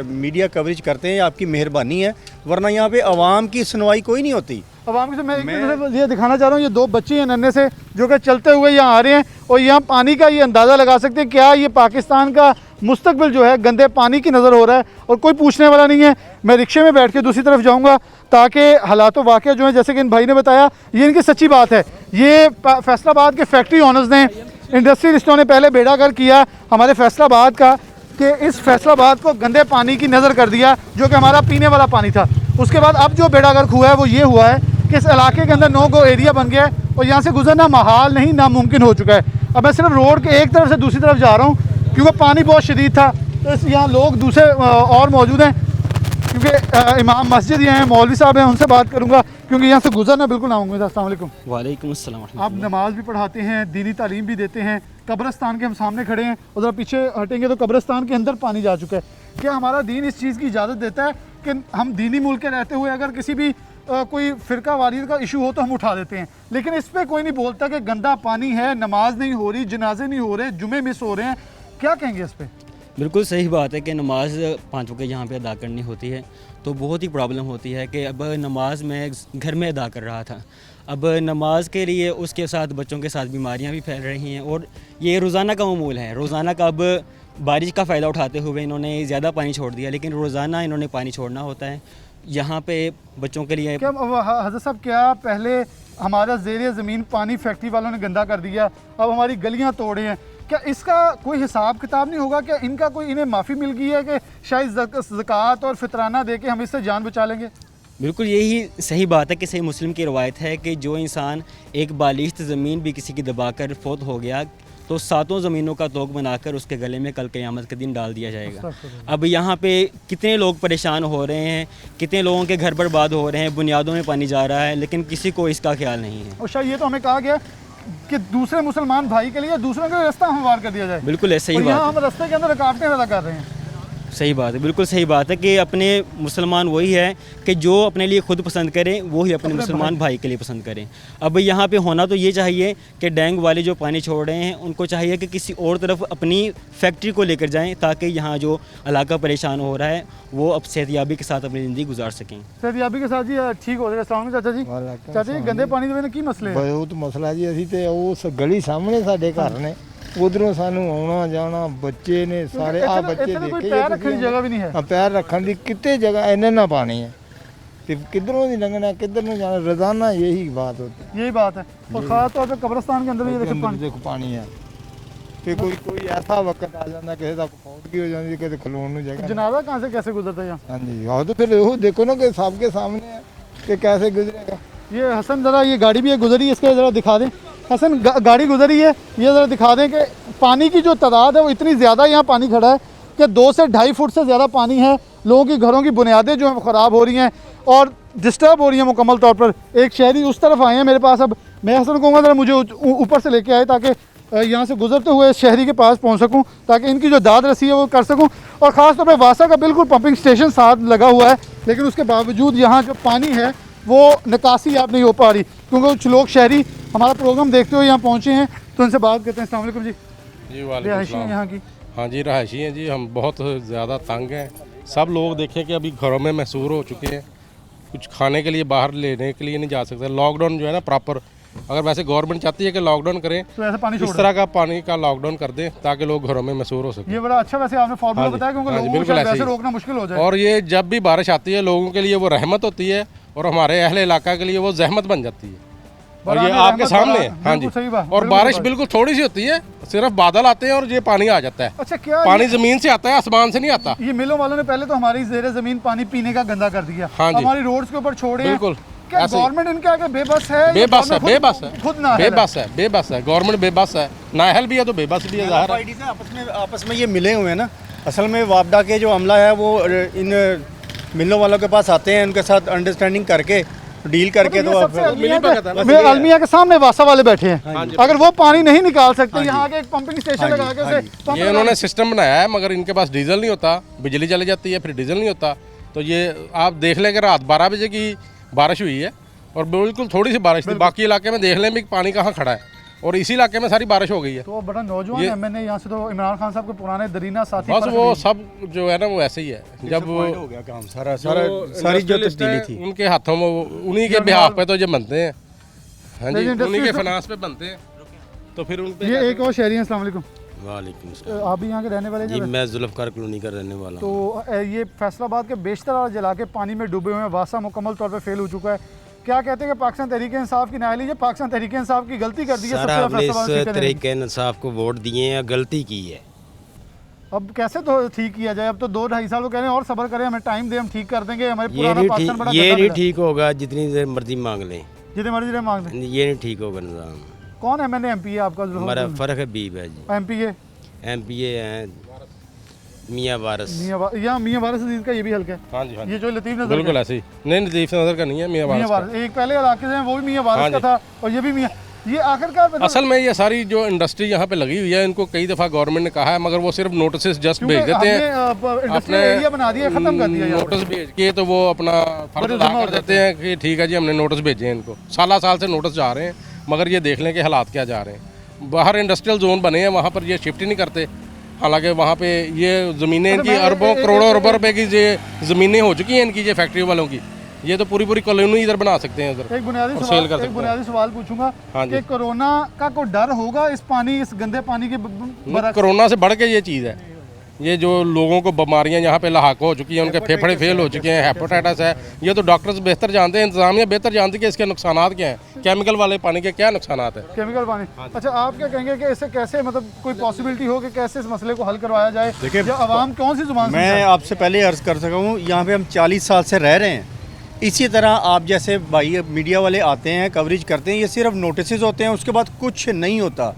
मीडिया कवरेज करते हैं, आपकी मेहरबानी है, वरना यहाँ पे आवाम की सुनवाई कोई नहीं होती। आवाम की मैं ये दिखाना चाह रहा हूँ, ये 2 बच्चे हैं नन्हे से जो कि चलते हुए यहाँ आ रहे हैं और यहाँ पानी का ये अंदाज़ा लगा सकते हैं क्या ये पाकिस्तान का मुस्तकबिल जो है गंदे पानी की नज़र हो रहा है और कोई पूछने वाला नहीं है। मैं रिक्शे में बैठ के दूसरी तरफ जाऊँगा ताकि हालात वाक़या जो है, जैसे कि इन भाई ने बताया, ये इनकी सच्ची बात है। ये फैसलाबाद के फैक्ट्री ऑनर्स ने, इंडस्ट्रियलिस्टों ने पहले बेड़ागर किया हमारे फैसलाबाद का कि इस फैसलाबाद को गंदे पानी की नज़र कर दिया जो कि हमारा पीने वाला पानी था। उसके बाद अब जो बेड़ागर हुआ है वो ये हुआ है कि इस इलाके के अंदर नो गो एरिया बन गया है और यहाँ से गुजरना महाल नहीं नामुमकिन हो चुका है। अब मैं सिर्फ रोड के एक तरफ से दूसरी तरफ जा रहा हूँ क्योंकि पानी बहुत शदीद था। तो यहाँ लोग दूसरे और मौजूद हैं क्योंकि इमाम मस्जिद ये हैं, मौलवी साहब हैं, उनसे बात करूँगा क्योंकि यहाँ से गुजरना बिल्कुल नामुमकिन। अस्सलाम वालेकुम। वालेकुम अस्सलाम। आप नमाज भी पढ़ाते हैं, दीनी तालीम भी देते हैं, कब्रस्तान के हम सामने खड़े हैं, उधर पीछे हटेंगे तो कब्रस्तान के अंदर पानी जा चुका है। क्या हमारा दीन इस चीज़ की इजाज़त देता है कि हम दीनी मुल्क के रहते हुए अगर किसी भी कोई फ़िरका वारियत का इशू हो तो हम उठा देते हैं, लेकिन इस पर कोई नहीं बोलता कि गंदा पानी है, नमाज नहीं हो रही, जनाजे नहीं हो रहे, जुमे मिस हो रहे हैं? क्या कहेंगे इस पर? बिल्कुल सही बात है कि नमाज 5 वक्त यहाँ पे अदा करनी होती है, तो बहुत ही प्रॉब्लम होती है कि अब नमाज मैं घर में अदा कर रहा था, अब नमाज के लिए उसके साथ बच्चों के साथ बीमारियाँ भी फैल रही हैं और ये रोज़ाना का मामूल है। रोज़ाना का अब बारिश का फ़ायदा उठाते हुए इन्होंने ज़्यादा पानी छोड़ दिया, लेकिन रोज़ाना इन्होंने पानी छोड़ना होता है यहाँ पे बच्चों के लिए। क्या हज़रत साहब, क्या पहले हमारा ज़ेरे ज़मीन पानी फैक्ट्री वालों ने गंदा कर दिया, अब हमारी गलियाँ तोड़े हैं, क्या इसका कोई हिसाब किताब नहीं होगा? क्या इनका कोई इन्हें माफ़ी मिल गई है कि शायद ज़कात और फितराना दे के हम इससे जान बचा लेंगे? बिल्कुल यही सही बात है कि सही मुस्लिम की रवायत है कि जो इंसान एक बालिश्त ज़मीन भी किसी की दबाकर फोत हो गया तो 7 ज़मीनों का तोग बनाकर उसके गले में कल क़यामत के दिन डाल दिया जाएगा। अब यहाँ पे कितने लोग परेशान हो रहे हैं, कितने लोगों के घर बर्बाद हो रहे हैं, बुनियादों में पानी जा रहा है, लेकिन किसी को इसका ख्याल नहीं है। और शायद ये तो हमें कहा गया कि दूसरे मुसलमान भाई के लिए दूसरों के रास्ता हमवार कर दिया जाए। बिल्कुल ऐसे ही बात है। हम रास्ते के अंदर रुकावटें पैदा कर रहे हैं। सही बात है, बिल्कुल सही बात है कि अपने मुसलमान वही है कि जो अपने लिए खुद पसंद करें वो ही अपने मुसलमान भाई के लिए पसंद करें। अब यहाँ पे होना तो ये चाहिए कि डैंग वाले जो पानी छोड़ रहे हैं उनको चाहिए कि किसी और तरफ अपनी फैक्ट्री को लेकर जाएं ताकि यहाँ जो इलाका परेशान हो रहा है वो अब सेहतयाबी के साथ अपनी ज़िंदगी गुजार सकें। सेहतयाबी के साथ जी ठीक हो जाएगा। अस्सलाम वालेकुम चाचा जी गंदे पानी ਦੇ ਕੀ ਮਸਲੇ ਹੈ? बहुत मसला जी, ਅਸੀਂ ਤੇ ਉਸ ਗਲੀ ਸਾਹਮਣੇ ਸਾਡੇ ਘਰ ਨੇ, ਉਧਰੋਂ ਸਾਨੂੰ ਆਉਣਾ ਜਾਣਾ ਬੱਚੇ ਨੇ ਸਾਰੇ ਆ ਬੱਚੇ ਇੱਥੇ ਤਾਂ ਕੋਈ ਦੇਖੇ ਪੈਰ ਰੱਖਣ ਦੀ ਜਗ੍ਹਾ ਵੀ ਨਹੀਂ ਹੈ। ਪੈਰ ਰੱਖਣ ਦੀ ਕਿਤੇ ਜਗ੍ਹਾ ਇੰਨਾ ਨਾ ਪਾਣੀ ਹੈ ਤੇ किधरों नहीं लंघना किधर नहीं जाना, रोजाना यही बात होती है। यही बात है और खास तौर पे कब्रिस्तान के अंदर भी देखो पानी है कि कोई ऐसा वक्त आ जाता किसी का फौत हो जाती किसी खलोन नहीं जगह। जनाजा कहाँ से कैसे गुजरता है यहाँ? हाँ जी, और तो फिर वो देखो ना कि सबके सामने है कि कैसे गुजरेगा। ये हसन ज़रा ये गाड़ी भी है गुजरी है, इसके ज़रा दिखा दें हसन गाड़ी गुजरी है, ये ज़रा दिखा दें कि पानी की जो तादाद है वो इतनी ज़्यादा यहाँ पानी खड़ा है कि 2 से 2.5 फुट से ज़्यादा पानी है। लोगों की घरों की बुनियादें जो है ख़राब हो रही हैं और डिस्टर्ब हो रही हैं मुकम्मल तौर पर। एक शहरी उस तरफ आए हैं मेरे पास, अब मैं हसन कहूँगा ज़रा मुझे ऊपर से लेके आए ताकि यहाँ से गुजरते हुए शहरी के पास पहुँच सकूँ ताकि इनकी जो दाद रसी है वो कर सकूँ। और ख़ास तौर पर वासा का बिल्कुल पंपिंग स्टेशन साथ लगा हुआ है, लेकिन उसके बावजूद यहाँ जो पानी है वो निकासी आप नहीं हो पा रही क्योंकि कुछ लोग शहरी हमारा प्रोग्राम देखते हुए यहाँ पहुँचे हैं तो उनसे बात करते हैं। अस्सलाम वालेकुम जी। जी वालेकुम यहाँ की? हाँ जी रहायशी हैं जी, हम बहुत ज़्यादा तंग हैं। सब लोग देखें कि अभी घरों में महसूर हो चुके हैं, कुछ खाने के लिए बाहर लेने के लिए नहीं जा सकते। लॉकडाउन जो है ना प्रॉपर, अगर वैसे गवर्नमेंट चाहती है कि लॉकडाउन करें तो ऐसा पानी इस तरह का पानी का लॉकडाउन कर दें ताकि लोग घरों में महसूर हो सकें। ये बड़ा अच्छा वैसे आपने फॉर्मूला बताया क्योंकि लोगों को वैसे रोकना मुश्किल हो जाए। और ये जब भी बारिश आती है लोगों के लिए वो रहमत होती है और हमारे अहले इलाका के लिए वो जहमत बन जाती है। और ये आपके सामने हाँ जी, और बारिश बिल्कुल थोड़ी सी होती है, सिर्फ बादल आते हैं और ये पानी आ जाता है। अच्छा क्या पानी जमीन से आता है, आसमान से नहीं आता। ये मिलों वालों ने पहले तो हमारी ज़ेरे ज़मीन पानी पीने का गंदा कर दिया, हाँ जी, हमारी रोड्स के ऊपर छोड़े। बिल्कुल क्या गवर्नमेंट इनके आगे बेबस है? बेबस है, बेबस है, खुद ना बेबस है, बेबस है गवर्नमेंट, बेबस है, नाअहल भी है तो बेबस भी है। आपस में ये मिले हुए हैं ना, असल में वापडा के जो अमला है वो इन मिलों वालों के पास आते हैं, उनके साथ अंडरस्टैंडिंग करके डील करके। तो अलमिया के सामने वासा वाले बैठे हैं, अगर वो पानी नहीं निकाल सकते यहाँ के एक पंपिंग स्टेशन लगा के उसे ये उन्होंने सिस्टम बनाया है मगर इनके पास डीजल नहीं होता, बिजली चली जाती है फिर डीजल नहीं होता। तो ये आप देख लें कि रात 12 बजे की बारिश हुई है और बिल्कुल थोड़ी सी बारिश थी, बाकी इलाके में देख लें भी पानी कहाँ खड़ा है और इसी इलाके में सारी बारिश हो गई है। तो बड़ा नौजवान एमएनए यहाँ से तो इमरान खान साहब के पुराने दरीना साथी, बस वो सब जो है ना वो ऐसे ही है। जब हो गया काम सारी जो तब्दीली थी उनके हाथों में, उन्हीं के बिहाफ पे तो ये बनते हैं। हाँ जी, उन्हीं के फाइनेंस पे बनते हैं तो फिर उन पे। ये एक और शहरी हैं। अस्सलाम वालेकुम। वालेकुम सलाम। आप भी यहाँ के रहने वाले जी? मैं जुल्फ़कार कॉलोनी का रहने वाला हूँ। तो ये फैसलाबाद के बेशतर जिला के पानी में डूबे हुए हैं, वासा मुकम्मल तौर पर फेल हो चुका है। क्या कहते हैं कि पाकिस्तान तहरीक इंसाफ की ना लीजिए, पाकिस्तान तहरीक इंसाफ की गलती कर दी है। सर आपने इस तहरीक इंसाफ को वोट दिए हैं, गलती की है। अब कैसे तो ठीक किया जाए? अब तो 2-2.5 साल वो कह रहे हैं और सब्र करें, हमें टाइम दे, हम ठीक कर देंगे। हमारे ये नहीं ठीक होगा, जितनी देर मर्जी मांग लें, जितनी मर्जी मांग लें, ये नहीं ठीक होगा निज़ाम। कौन एमएनए एमपी है आपका? हमारा फ़र्क हबीब है जी। एमपीए हैं मियाँ वारिस। यहाँ मियाँ वारिस अजीज़ का ये भी हल्का है। हाँ जी, हाँ जी। ये जो लतीफ़ नज़र बिल्कुल ऐसे ही नहीं, लतीफ़ नज़र का नहीं है, मियाँ वारिस। एक पहले इलाके से वो भी मियाँ वारिस का था और ये भी मियाँ। ये आखिरकार असल में ये सारी जो इंडस्ट्री यहाँ पे लगी हुई है इनको कई दफ़ा गवर्नमेंट ने कहा है मगर वो सिर्फ नोटिस जस्ट भेज देते हैं, अपने एरिया बना दिया, खत्म कर दिया। नोटिस भेज के तो वो अपना फर्ज अदा कर देते हैं कि ठीक है जी हमने नोटिस भेजे हैं इनको। साल से नोटिस जा रहे हैं मगर ये देख लें कि हालात क्या जा रहे हैं। बाहर इंडस्ट्रियल जोन बने हैं वहाँ पर ये शिफ्ट ही नहीं करते, हालांकि वहाँ पे ये ज़मीनें इनकी अरबों करोड़ों रुपए की ये ज़मीनें हो चुकी हैं इनकी, ये फैक्ट्री वालों की। ये तो पूरी कॉलोनी इधर बना सकते हैं इधर। एक बुनियादी सवाल पूछूंगा कि कोरोना का कोई डर होगा इस पानी, इस गंदे पानी के? कोरोना से बढ़ के ये चीज़ है, ये जो लोगों को बीमारियां यहाँ पे लाक हो चुकी हैं, उनके फेफड़े फेल हो चुके हैं, हेपेटाइटिस है, ये तो डॉक्टर्स बेहतर जानते हैं, इंतजामिया बेहतर जानती है कि इसके नुकसानात क्या हैं, केमिकल वाले पानी के क्या नुकसानात है। केमिकल पानी, अच्छा आप क्या कहेंगे कि इससे कैसे मतलब कोई पॉसिबिलिटी हो कि कैसे इस मसले को हल करवाया जाए? देखिए आवाम कौन सी जुबान? मैं आपसे पहले अर्ज़ कर सका हूँ, यहाँ पे हम 40 साल से रह रहे हैं। इसी तरह आप जैसे भाई मीडिया वाले आते हैं, कवरेज करते हैं, ये सिर्फ नोटिस होते हैं, उसके बाद कुछ नहीं होता।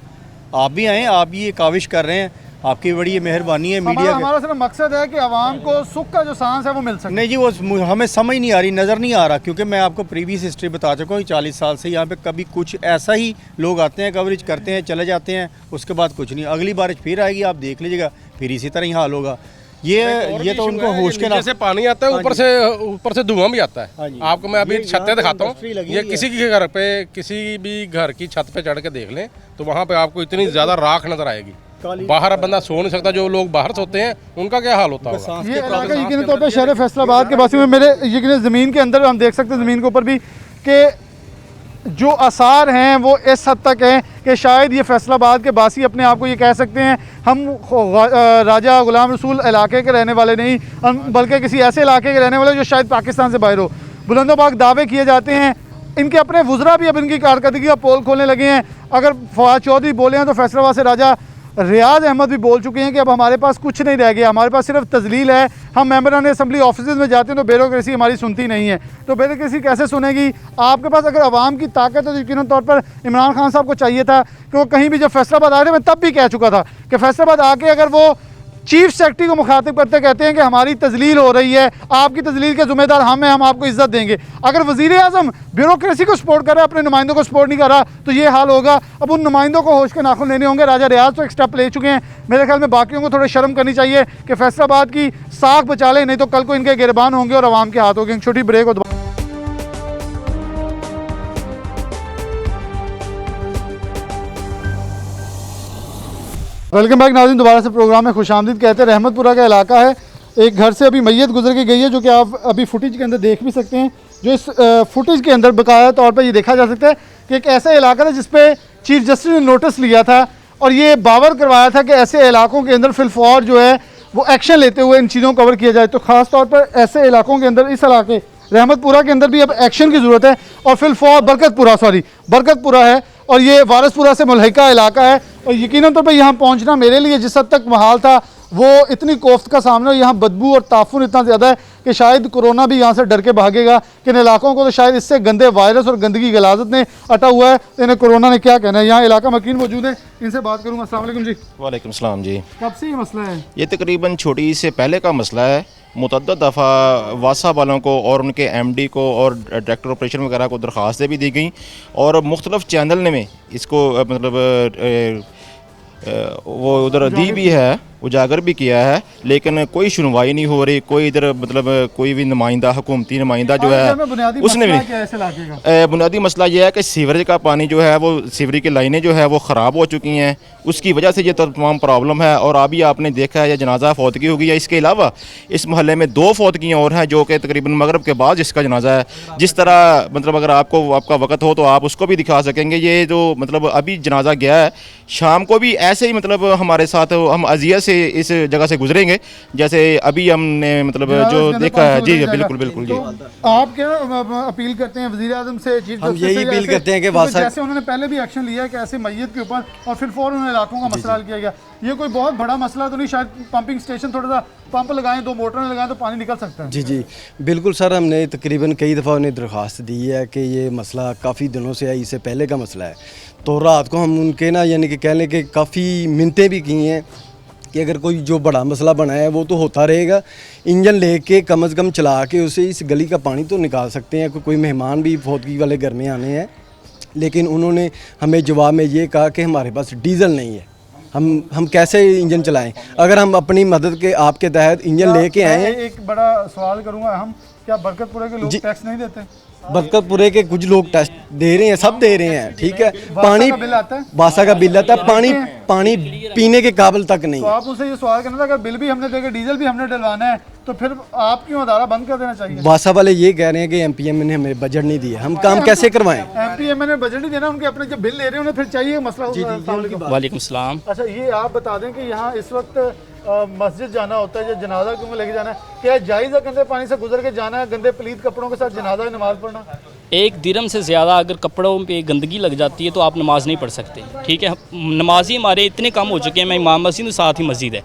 आप भी आएँ, आप भी ये काविश कर रहे हैं, आपकी बड़ी मेहरबानी है मीडिया। हमारा सिर्फ मकसद है कि आवाम को सुख का जो सांस है वो मिल सके। नहीं जी, वो हमें समझ नहीं आ रही, नज़र नहीं आ रहा, क्योंकि मैं आपको प्रीवियस हिस्ट्री बता चुका हूँ। 40 साल से यहाँ पे कभी कुछ ऐसा ही लोग आते हैं, कवरेज करते हैं, चले जाते हैं, उसके बाद कुछ नहीं। अगली बारिश फिर आएगी, आप देख लीजिएगा, फिर इसी तरह ही हाल होगा। ये तो उनको होश के नीचे से पानी आता है, ऊपर से धुआं भी आता है। आपको मैं अभी छतें दिखाता हूँ, ये किसी के घर पे, किसी भी घर की छत पे चढ़ के देख लें तो वहाँ पे आपको इतनी ज़्यादा राख नजर आएगी। बाहर अब बंदा सो नहीं सकता, जो लोग बाहर सोते हैं उनका क्या हाल होता होगा। ये इलाका यकीनी तौर पर शहर फैसलाबाद के बासी में मेरे यकीन ज़मीन के अंदर हम देख सकते हैं, ज़मीन के ऊपर भी कि जो आसार हैं वो इस हद तक हैं कि शायद ये फैसलाबाद के बासी अपने आप को ये कह सकते हैं हम राजा गुलाम रसूल इलाके के रहने वाले नहीं, बल्कि किसी ऐसे इलाके के रहने वाले जो शायद पाकिस्तान से बाहर हो। बुलंदोबाग दावे किए जाते हैं, इनके अपने वुज़रा भी अब इनकी कारकर्दगी का पोल खोलने लगे हैं। अगर फवाद चौधरी बोले हैं तो फैसलाबाद से राजा रियाज अहमद भी बोल चुके हैं कि अब हमारे पास कुछ नहीं रह गया, हमारे पास सिर्फ तजलील है। हम मेंबरान असेंबली ऑफिस में जाते हैं तो ब्यूरोक्रेसी हमारी सुनती नहीं है, तो ब्यूरोक्रेसी कैसे सुनेगी। आपके पास अगर आवाम की ताकत है तो यकीनन तौर पर इमरान खान साहब को चाहिए था कि वो कहीं भी, जब फैसलाबाद आए थे मैं तब भी कह चुका था कि फैसलाबाद आके अगर वो चीफ सेक्रेटरी को मुखातिब करते कहते हैं कि हमारी तजलील हो रही है, आपकी तजलील के ज़िम्मेदार हम हैं, हम आपको इज्जत देंगे। अगर वज़ीर आज़म ब्यूरोक्रेसी को सपोर्ट कर रहा है, अपने नुमाइंदों को सपोर्ट नहीं कर रहा, तो ये हाल होगा। अब उन नुमाइंदों को होश के नाखून लेने होंगे। राजा रियाज तो एक स्टेप ले चुके हैं, मेरे ख्याल में बाकियों को थोड़ी शर्म करनी चाहिए कि फैसलाबाद की साख बचा लें, नहीं तो कल को इनके गिरबान होंगे और आवाम के हाथ होंगे। छोटी ब्रेक हो। वेलकम बैक नाज़रीन, दोबारा से प्रोग्राम में खुशामदीद कहते हैं। रहमतपुरा का इलाका है, एक घर से अभी मैयत गुजर के गई है, जो कि आप अभी फुटेज के अंदर देख भी सकते हैं। जो इस फुटेज के अंदर बकाया तौर पर ये देखा जा सकता है कि एक ऐसा इलाका था जिस पे चीफ जस्टिस ने नोटिस लिया था और ये बावर करवाया था कि ऐसे इलाकों के अंदर फिलफौर जो है वो एक्शन लेते हुए इन चीज़ों को कवर किया जाए। तो ख़ास तौर पर ऐसे इलाकों के अंदर, इस इलाके रहमतपुरा के अंदर भी अब एक्शन की ज़रूरत है। और फिलफौर बरकतपुरा है और ये वारसपुरा से मुल्हिका इलाका है। और यकीनन तौर पर यहाँ पहुँचना मेरे लिए जिस हद तक महाल था, वो इतनी कोफ्त का सामना, यहाँ बदबू और ताफुन इतना ज़्यादा है कि शायद कोरोना भी यहाँ से डर के भागेगा। कि इन इलाकों को तो शायद इससे गंदे वायरस और गंदगी गलाजत ने अटा हुआ है, तो इन्हें कोरोना ने क्या कहना है। यहाँ इलाका मकीन मौजूद है, इनसे बात करूँगा। अस्सलाम वालेकुम जी। वालेकुम सलाम जी। कब से ये मसला है? ये तकरीबन छोटी से पहले का मसला है। मुतअद्दिद दफ़ा वासा वालों को और उनके एमडी को और डायरेक्टर ऑपरेशन वगैरह को दरख्वास्तें भी दी गई और मुख्तलिफ चैनल में इसको मतलब वो उधर दी भी है, उजागर भी किया है, लेकिन कोई सुनवाई नहीं हो रही। कोई इधर मतलब कोई भी नुमाइंदा, हुकूमती नुमाइंदा जो है उसने भी, बुनियादी मसला ये है कि सीवरेज का पानी जो है वो, सीवरेज की लाइनें जो है वो ख़राब हो चुकी हैं, उसकी वजह से ये तमाम प्रॉब्लम है। और अभी आपने देखा है ये जनाजा फौतगी हो गई है। इसके अलावा इस महल्ले में 2 फौतगियाँ और हैं जो कि तकरीबन मगरब के बाद जिसका जनाजा है। जिस तरह मतलब अगर आपका वक़्त हो तो आप उसको भी दिखा सकेंगे। ये जो मतलब अभी जनाजा गया है, शाम को भी ऐसे ही मतलब हमारे साथ हम अजियत से इस जगह से गुजरेंगे जैसे अभी हमने मतलब जो देखा है। जी बिल्कुल बिल्कुल जी। आप क्या अपील करते हैं वज़ीर आज़म से? हम यही अपील करते हैं कि जैसे उन्होंने पहले भी एक्शन लिया है कि ऐसे मैयत के ऊपर और फिर फ़ौरन उन इलाकों का मसला हल किया गया, ये कोई बहुत बड़ा मसला तो नहीं? शायद पंपिंग स्टेशन थोड़ा सा पंप लगाएं, 2 मोटरें लगाएं तो पानी निकल सकता है। जी बिल्कुल सर, हमने तकरीबन कई दफ़ा उन्हें दरख्वास्त दी है कि ये मसला काफ़ी दिनों से है, इससे पहले का मसला है। तो रात को हम उनके ना यानी कि कह लें कि काफ़ी मिन्नतें भी की हैं कि अगर कोई जो बड़ा मसला बना है वो तो होता रहेगा, इंजन लेके कम से कम चला के उसे इस गली का पानी तो निकाल सकते हैं। कोई मेहमान भी फौतगी वाले घर में आने हैं, लेकिन उन्होंने हमें जवाब में ये कहा कि हमारे पास डीजल नहीं है, हम कैसे इंजन चलाएं। अगर हम अपनी मदद के आपके तहत इंजन लेके आए हैं। एक बड़ा सवाल करूँगा, हम क्या बरकतपुरे के लोग टैक्स नहीं देते? बरकतपुरे के कुछ लोग टैक्स दे रहे हैं, सब दे रहे हैं, ठीक है। पानी बासा का बिल आता है, पानी पीने के काबिल तक नहीं। तो आप उनसे ये सवाल करना था, अगर बिल भी हमने देकर डीजल भी हमने डलवाना है तो फिर आप क्यों अदारा बंद कर देना चाहिए? बासा वाले ये कह रहे हैं कि एमपीएम ने हमें बजट नहीं दिया, हम काम कैसे करवाएं? एमपीएम ने बजट नहीं देना, उनके अपने जब बिल ले रहे हैं उन्हें फिर चाहिए मसला। वालेकुम सलाम। अच्छा, ये आप बता दें कि यहाँ इस वक्त मस्जिद जाना होता है, जो जनाजा क्यों लेके जाना है, क्या जायज़ है गंदे पानी से गुजर के जाना है, गंदे पलीत कपड़ों के साथ जनाजा नमाज पढ़ना? 1 दिरहम से ज़्यादा अगर कपड़ों पे गंदगी लग जाती है तो आप नमाज नहीं पढ़ सकते, ठीक है। नमाजी हमारे इतने कम हो चुके हैं, मैं इमाम मस्जिद साथ ही मस्जिद है,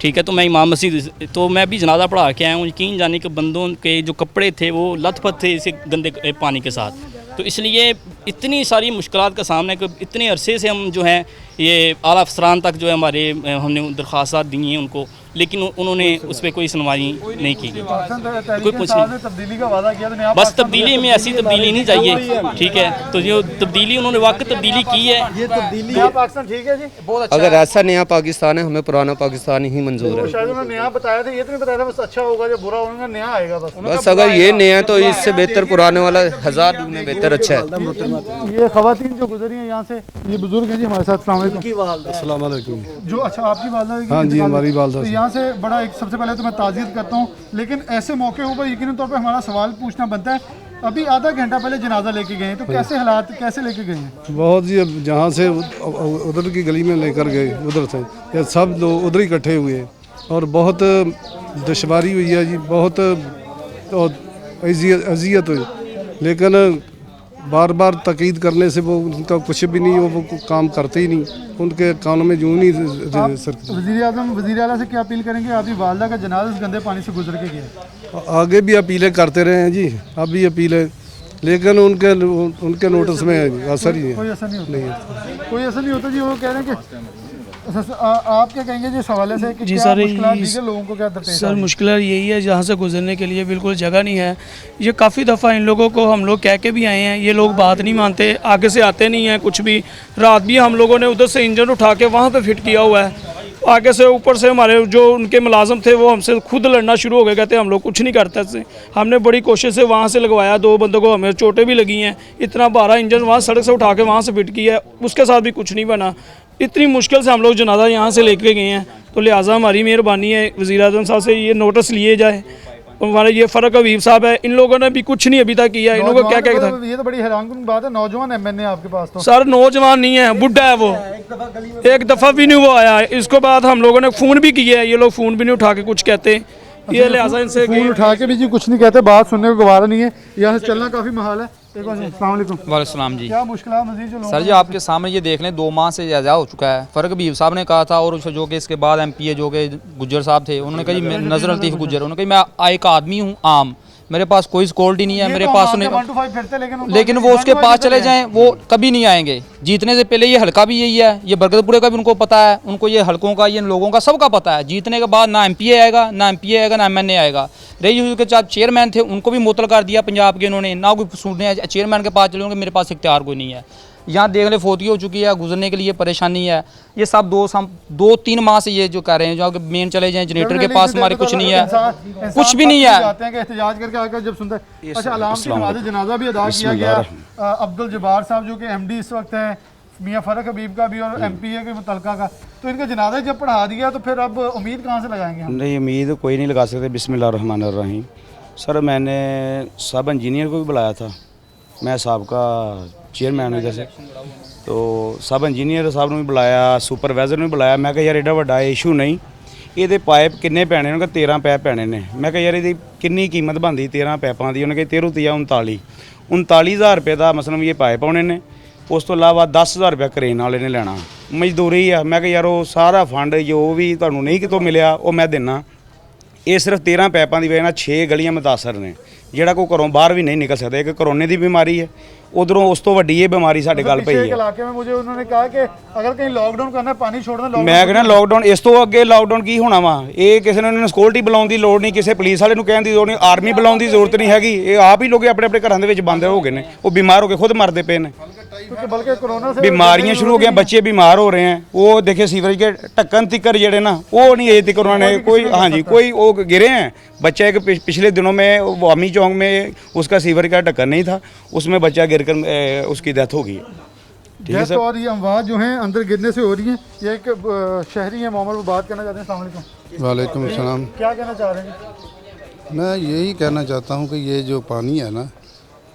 ठीक है। तो मैं इमाम मस्जिद, तो मैं भी जनाजा पढ़ा के आया हूँ। यकीन जाने के बंदों के जो कपड़े थे वो लथपथ थे इसे गंदे पानी के साथ। तो इसलिए इतनी सारी मुश्किलात का सामना है कि इतने अरसे से हम जो हैं ये आला अफसरान तक जो है हमारे हमने दरख्वास्त दी हैं उनको, लेकिन उन्होंने उस पर कोई सुनवाई नहीं की गई, कोई कुछ ने नहीं। तब्दीली का वादा किया तो नया बस तब्दीली में ऐसी तब्दीली नहीं चाहिए, ठीक है। तो जो तब्दीली उन्होंने वाकई तब्दीली की है, ये तब्दीली नया पाकिस्तान ठीक है जी, बहुत अच्छा। अगर ऐसा नया पाकिस्तान है, हमें पुराना पाकिस्तान ही मंजूर है। शायद उन्होंने नया बताया था, ये तो नहीं बताया था बस अच्छा होगा, जो बुरा होगा नया आएगा बस। बस अगर ये नया है तो इससे बेहतर पुराने वाला 1000 गुने बेहतर अच्छा है। ये खवातीन जो गुजरी हैं यहाँ से, ये बुजुर्ग हैं जी हमारे साथ। अस्सलाम वालेकुम। जो अच्छा आपकी वालदा हाँ जी, हमारी वालदा। तो यहाँ से बड़ा एक सबसे पहले तो मैं ताज़ियत करता हूँ, लेकिन ऐसे मौके पर यकीनन तौर पर हमारा सवाल पूछना बनता है। अभी आधा घंटा पहले जनाजा लेके गए हैं, तो कैसे हालात, कैसे लेके गए हैं? बहुत जी, अब जहाँ से उधर की गली में लेकर गए, उधर से ये सब लोग उधर ही इकट्ठे हुए और बहुत दुश्वारी हुई है जी, बहुत अजियत हुई, लेकिन बार बार ताकीद करने से वो उनका कुछ भी नहीं, वो काम करते ही नहीं, उनके कानों में यूँ नहीं सर। वज़ीर आज़म वज़ीर आला से क्या अपील करेंगे? आपकी वालदा का जनाजा इस गंदे पानी से गुजर के गया, आगे भी अपीलें करते रहे हैं जी, अब भी अपीलें, लेकिन उनके नोटिस में असर ही है, कोई असर नहीं होता, कोई असर नहीं होता जी। वो कह रहे हैं कि आप क्या कहेंगे जी इस हवाले से कि जी क्या सर, मुश्किलात लोगों को क्या दरपेश सर मुश्किल यही है, जहाँ से गुजरने के लिए बिल्कुल जगह नहीं है। ये काफ़ी दफ़ा इन लोगों को हम लोग कह के भी आए हैं, ये लोग बात नहीं मानते, आगे से आते नहीं हैं कुछ भी। रात भी हम लोगों ने उधर से इंजन उठा के वहाँ पे फिट किया हुआ है, आगे से ऊपर से हमारे जो उनके मुलाजम थे वो हमसे खुद लड़ना शुरू हो गए, कहते हम लोग कुछ नहीं करते इससे। हमने बड़ी कोशिश से वहाँ से लगवाया, 2 बंदों को हमें चोटें भी लगी हैं, इतना भारा इंजन वहाँ सड़क से उठा के वहाँ से फिट किया है, उसके साथ भी कुछ नहीं बना। इतनी मुश्किल से हम लोग जनाजा यहाँ से लेके गए हैं, तो लिहाजा हमारी मेहरबानी है वज़ीर आज़म साहब से ये नोटिस लिए जाए। हमारे ये फ़रक हबीब साहब है, इन लोगों ने भी कुछ नहीं अभी तक किया, इन लोगों को क्या क्या था। ये तो बड़ी हैरानकुन बात है, नौजवान MNA आपके पास तो। सर नौजवान नहीं है, बुढ़ा है वो, एक दफ़ा भी नहीं वो आया है। इसको बाद हम लोगों ने फ़ोन भी किया है, ये लोग फ़ोन भी नहीं उठा के कुछ कहते, ये लिहाजा इनसे फ़ोन उठा के भी जी कुछ नहीं कहते, बात सुनने को गवारा नहीं है, यहाँ से चलना काफ़ी महाल है। वालेकुम जी। क्या मुश्किल है सर जी, आपके सामने ये देख लें, 2 माह से ज़्यादा हो चुका है। फ़र्क भी साहब ने कहा था, और जो कि इसके बाद MPA जो कि गुज्जर साहब थे, उन्होंने कहा जी नज़र लतीफ़ गुज्जर, उन्होंने कहा मैं एक आदमी हूँ आम, मेरे पास कोई सिक्योरिटी नहीं है, मेरे पास लेकिन वो उसके पास चले जाएं वो कभी नहीं आएंगे। जीतने से पहले ये हल्का भी यही है, ये बरगदपुरे का भी उनको पता है, उनको ये हल्कों का, ये लोगों का सबका पता है। जीतने के बाद ना MPA आएगा, ना MPA आएगा, ना MNA आएगा। रही के चार चेयरमैन थे, उनको भी मुअत्तल कर दिया पंजाब के उन्होंने, ना कोई सुनने चेयरमैन के पास चले होंगे, मेरे पास इख्तियार कोई नहीं है। यहाँ देख ले फोती हो चुकी है, गुजरने के लिए परेशानी है। ये सब 2-3 माह से ये जो कह रहे हैं, जो मेन चले जाएं जनरेटर के पास हमारे कुछ नहीं है, कुछ भी नहीं है। एहतजाज करके आकर जब सुनते हैं। अच्छा, अलाम की नमाज़ जनाजा भी अदा किया गया। अब्दुल जब्बार साहब जो कि MD इस वक्त हैं, मियाँ फ़रक हबीब का भी और MPA के मुतलका का, तो इनका जनाजा जब पढ़ा दिया तो फिर अब उम्मीद कहाँ से लगाएंगे हम? नहीं, उम्मीद कोई नहीं लगा सकते। बिस्मिल्लाहिर्रहमानिर्रहीम। सर मैंने सब इंजीनियर को भी बुलाया था, मैं साहब का चेयरमैन हूँ जैसे, तो सब इंजीनियर साहब ने भी बुलाया, सुपरवाइजर ने भी बुलाया। मैं कहा यार एडा वड्डा इशू नहीं, ਇਹਦੇ ਪਾਈਪ ਕਿੰਨੇ ਪੈਣੇ ਨੇ? 13 ਪੈਪ ਪੈਣੇ ਨੇ। ਮੈਂ ਕਿਹਾ ਯਾਰ ਇਹਦੀ ਕਿੰਨੀ ਕੀਮਤ ਬਣਦੀ 13 ਪੈਪਾਂ ਦੀ? ਉਹਨੇ ਕਿਹਾ 13 39,000 ਰੁਪਏ ਦਾ ਮਸਲਨ ਇਹ ਪਾਈਪ ਆਉਣੇ ਨੇ, ਉਸ ਤੋਂ ਇਲਾਵਾ 10,000 ਰੁਪਏ ਕਰੇਨ ਵਾਲੇ ਨੇ ਲੈਣਾ, ਮਜ਼ਦੂਰੀ ਆ। ਮੈਂ ਕਿਹਾ ਯਾਰ ਉਹ ਸਾਰਾ ਫੰਡ ਜੋ ਵੀ ਤੁਹਾਨੂੰ ਨਹੀਂ ਕਿਤੋਂ ਮਿਲਿਆ ਉਹ ਮੈਂ ਦਿੰਨਾ। ਇਹ ਸਿਰਫ 13 ਪੈਪਾਂ ਦੀ ਵਜ੍ਹਾ ਨਾਲ 6 ਗਲੀਆਂ ਮੁਤਾਸਰ ਨੇ, ਜਿਹੜਾ ਕੋਈ ਘਰੋਂ ਬਾਹਰ ਵੀ ਨਹੀਂ ਨਿਕਲ ਸਕਦਾ। ਇੱਕ ਕਰੋਨੇ ਦੀ ਬਿਮਾਰੀ ਹੈ, उधरों उस तो वड्डी ये बीमारी साढ़े गल पई है। इलाके में मुझे उन्होंने कहा कि अगर कहीं लॉकडाउन करना पानी छोड़ना, मैं कहना लॉकडाउन इस तो अगे लॉकडाउन की होना वा। ये किसी ने सिक्योरिटी बुलाने की लोड़ नहीं, किसी पुलिस वाले कहने की लोड़ नहीं, आर्मी बुलाने की जरूरत नहीं हैगी। ये आप ही लोग अपने अपने घरों के बंद हो गए हैं, वो बीमार हो गए, खुद मरते पे ने, बल्कि कोरोना से बीमारियां शुरू हो गई, बच्चे बीमार हो रहे हैं। वो देखिए सीवरेज के ढक्कन तिक्कर जेड़े ना वो नहीं अजे तक उन्होंने कोई, हाँ जी, कोई वो गिरे हैं। बच्चा एक पिछले दिनों में वामी चौक में उसका सीवरेज का ढक्कन नहीं था, उसमें बच्चा गिर कर उसकी डेथ हो गई। ठीक है सर। और ये अमवात जो हैं अंदर गिरने से हो रही हैं। ये एक शहरी है मोहम्मद, वो बात करना चाहते हैं। अस्सलाम वालेकुम। वालेकुम अस्सलाम। क्या कहना चाह रहे हैं? मैं यही कहना चाहता हूँ कि ये जो पानी है ना,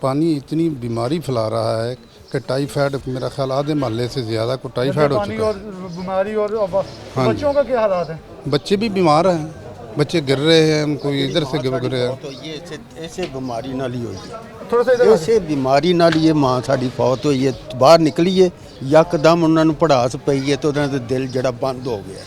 पानी इतनी बीमारी फैला रहा है कि टाइफाइड, मेरा ख्याल आधे मोहल्ले से ज़्यादा को टाइफाइड हो चुका है। बीमारी और हाँ, बच्चों का क्या हालात है? बच्चे भी बीमार हैं, बच्चे गिर रहे हैं, उनको इधर से गिर रहे हैं। तो ये ऐसे बीमारी नाल ही हुई है, थोड़ा सा ऐसे बीमारी नाल ये मां साडी फौत हुई है, बाहर निकली है, यकदम उन्होंने पड़ास पई है तो उन्होंने दिल जड़ा बंद हो गया।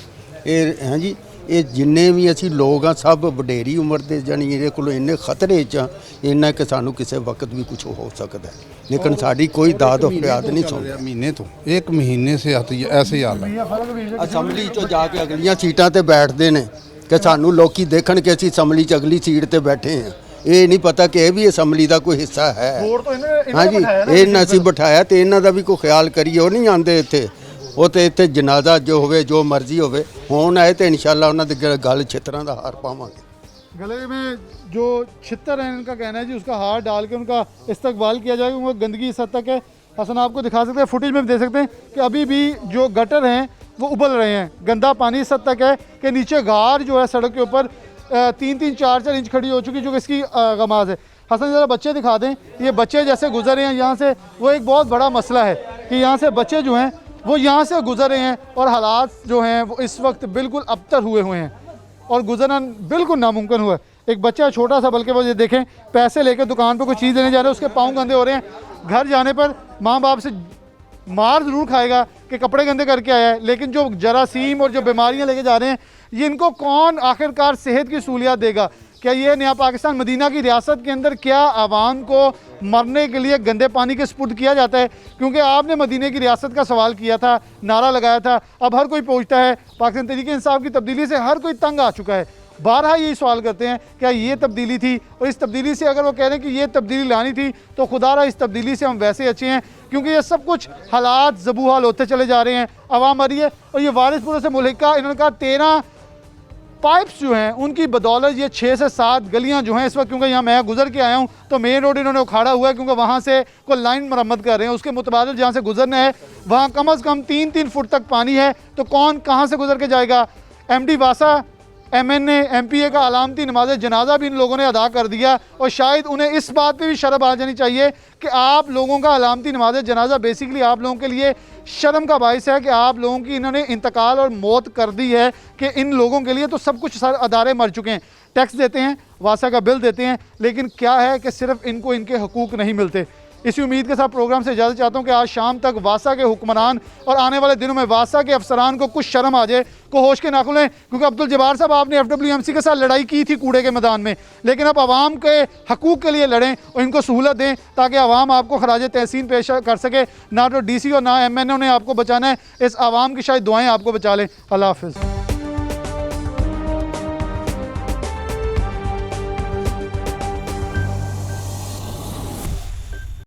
ये हाँ जी, ये जिन्ने भी असी लोग हाँ सब वडेरी उम्र के जानी ये को इन्ने खतरे च इन्ना कि सानू किसी वक्त भी कुछ हो सकता है, लेकिन साड़ी कोई दाद फरियाद नहीं सुन रहा। महीने तो 1 महीने से आती है ऐसे ही हाल है। असम्बली चो जाके अगलियां सीटां ते बैठते ने ਕਿ ਸਾਨੂੰ ਲੋਕੀ ਦੇਖਣ ਕਿ ਅਸੀਂ ਅਸੈਂਬਲੀ 'ਚ ਅਗਲੀ ਸੀਟ ਤੇ ਬੈਠੇ ਹਾਂ। ਇਹ ਨਹੀਂ ਪਤਾ ਕਿ ਇਹ ਵੀ ਅਸੈਂਬਲੀ ਦਾ ਕੋਈ ਹਿੱਸਾ ਹੈ। ਹਾਂਜੀ, ਇਹਨਾਂ ਅਸੀਂ ਬਿਠਾਇਆ ਤੇ ਇਹਨਾਂ ਦਾ ਵੀ ਕੋਈ ਖਿਆਲ ਕਰੀਏ। ਉਹ ਨਹੀਂ ਆਉਂਦੇ ਇੱਥੇ, ਉਹ ਤੇ ਇੱਥੇ ਜਨਾਜ਼ਾ ਜੋ ਹੋਵੇ ਜੋ ਮਰਜ਼ੀ ਹੋਵੇ ਹੁਣ ਆਏ ਤੇ इंशाल्लाह ਉਹਨਾਂ ਦੀ ਗੱਲ ਛਿੱਤਰਾਂ ਦਾ ਹਾਰ ਪਾਵਾਂਗੇ। गले में जो छितर हैं इनका कहना है जी उसका हार डाल के उनका इस्तकबाल किया जाएगा। वो गंदगी इस हद तक है, हसन आपको दिखा सकते हैं, फुटेज में भी दे सकते हैं कि अभी भी जो गटर हैं वो उबल रहे हैं। गंदा पानी इस हद तक है कि नीचे गार जो है सड़क के ऊपर 3-3, 4-4 इंच खड़ी हो चुकी, जो कि इसकी गमाज है। हसन ज़रा बच्चे दिखा दें, ये बच्चे जैसे गुजर रहे हैं यहाँ से, वो एक बहुत बड़ा मसला है कि यहाँ से बच्चे जो हैं वो यहाँ से गुजर रहे हैं और हालात जो हैं वो इस वक्त बिल्कुल अबतर हुए हुए हैं और गुजरना बिल्कुल नामुमकिन हुआ है। एक बच्चा छोटा सा, बल्कि वो ये देखें पैसे लेकर दुकान पर कोई चीज़ लेने जा रहे हैं, उसके पाँव गंदे हो रहे हैं। घर जाने पर माँ बाप से मार ज़रूर खाएगा कि कपड़े गंदे करके आया है, लेकिन जो जरासीम और जो बीमारियाँ लेके जा रहे हैं ये इनको कौन आखिरकार सेहत की सहूलियत देगा? क्या ये नया पाकिस्तान मदीना की रियासत के अंदर क्या आवाम को मरने के लिए गंदे पानी के स्पुर्द किया जाता है? क्योंकि आपने मदीने की रियासत का सवाल किया था, नारा लगाया था, अब हर कोई पूछता है। पाकिस्तान तहरीक इंसाफ की तब्दीली से हर कोई तंग आ चुका है। बारहा यही सवाल करते हैं क्या ये तब्दीली थी, और इस तब्दीली से अगर वो कह रहे हैं कि ये तब्दीली लानी थी तो खुदारा इस तब्दीली से हम वैसे अच्छे हैं, क्योंकि ये सब कुछ हालात ज़बूहाल होते चले जा रहे हैं, आवाम मरी है। और ये वारिसपुर से मुल्क का इन्होंने कहा 13 पाइप्स जो हैं उनकी बदौलत ये 6 से 7 गलियां जो हैं इस वक्त, क्योंकि यहाँ मैं गुजर के आया हूँ तो मेन रोड इन्होंने उखाड़ा हुआ है, क्योंकि वहाँ से कोई लाइन मरम्मत कर रहे हैं। उसके मुतबादिल जहाँ से गुजरना है वहाँ कम अज़ कम 3-3 फुट तक पानी है, तो कौन कहाँ से गुजर के जाएगा? MD वासा, MNA, MPA का अलामती नमाज जनाजा भी इन लोगों ने अदा कर दिया, और शायद उन्हें इस बात पे भी शर्म आ जानी चाहिए कि आप लोगों का अलामती नमाज जनाजा बेसिकली आप लोगों के लिए शर्म का बायस है कि आप लोगों की इन्होंने इंतकाल और मौत कर दी है, कि इन लोगों के लिए तो सब कुछ अदारे मर चुके हैं। टैक्स देते हैं, वासा का बिल देते हैं, लेकिन क्या है कि सिर्फ इनको इनके हकूक़ नहीं मिलते। इसी उम्मीद के साथ प्रोग्राम से इजाज़त चाहता हूँ कि आज शाम तक वासा के हुक्मरान और आने वाले दिनों में वासा के अफसरान को कुछ शर्म आ जाए, को होश के नाखुन लें। क्योंकि अब्दुल जब्बार साहब आपने FWMC के साथ लड़ाई की थी कूड़े के मैदान में, लेकिन अब आवाम के हकूक़ के लिए लड़ें और इनको सहूलत दें ताकि आवाम आपको खराज तहसीन पेश कर सके। ना तो DC और ना MNO ने आपको बचाना है, इस आवाम की शायद दुआएँ आपको बचा लें। अल्लाह हाफ़िज़।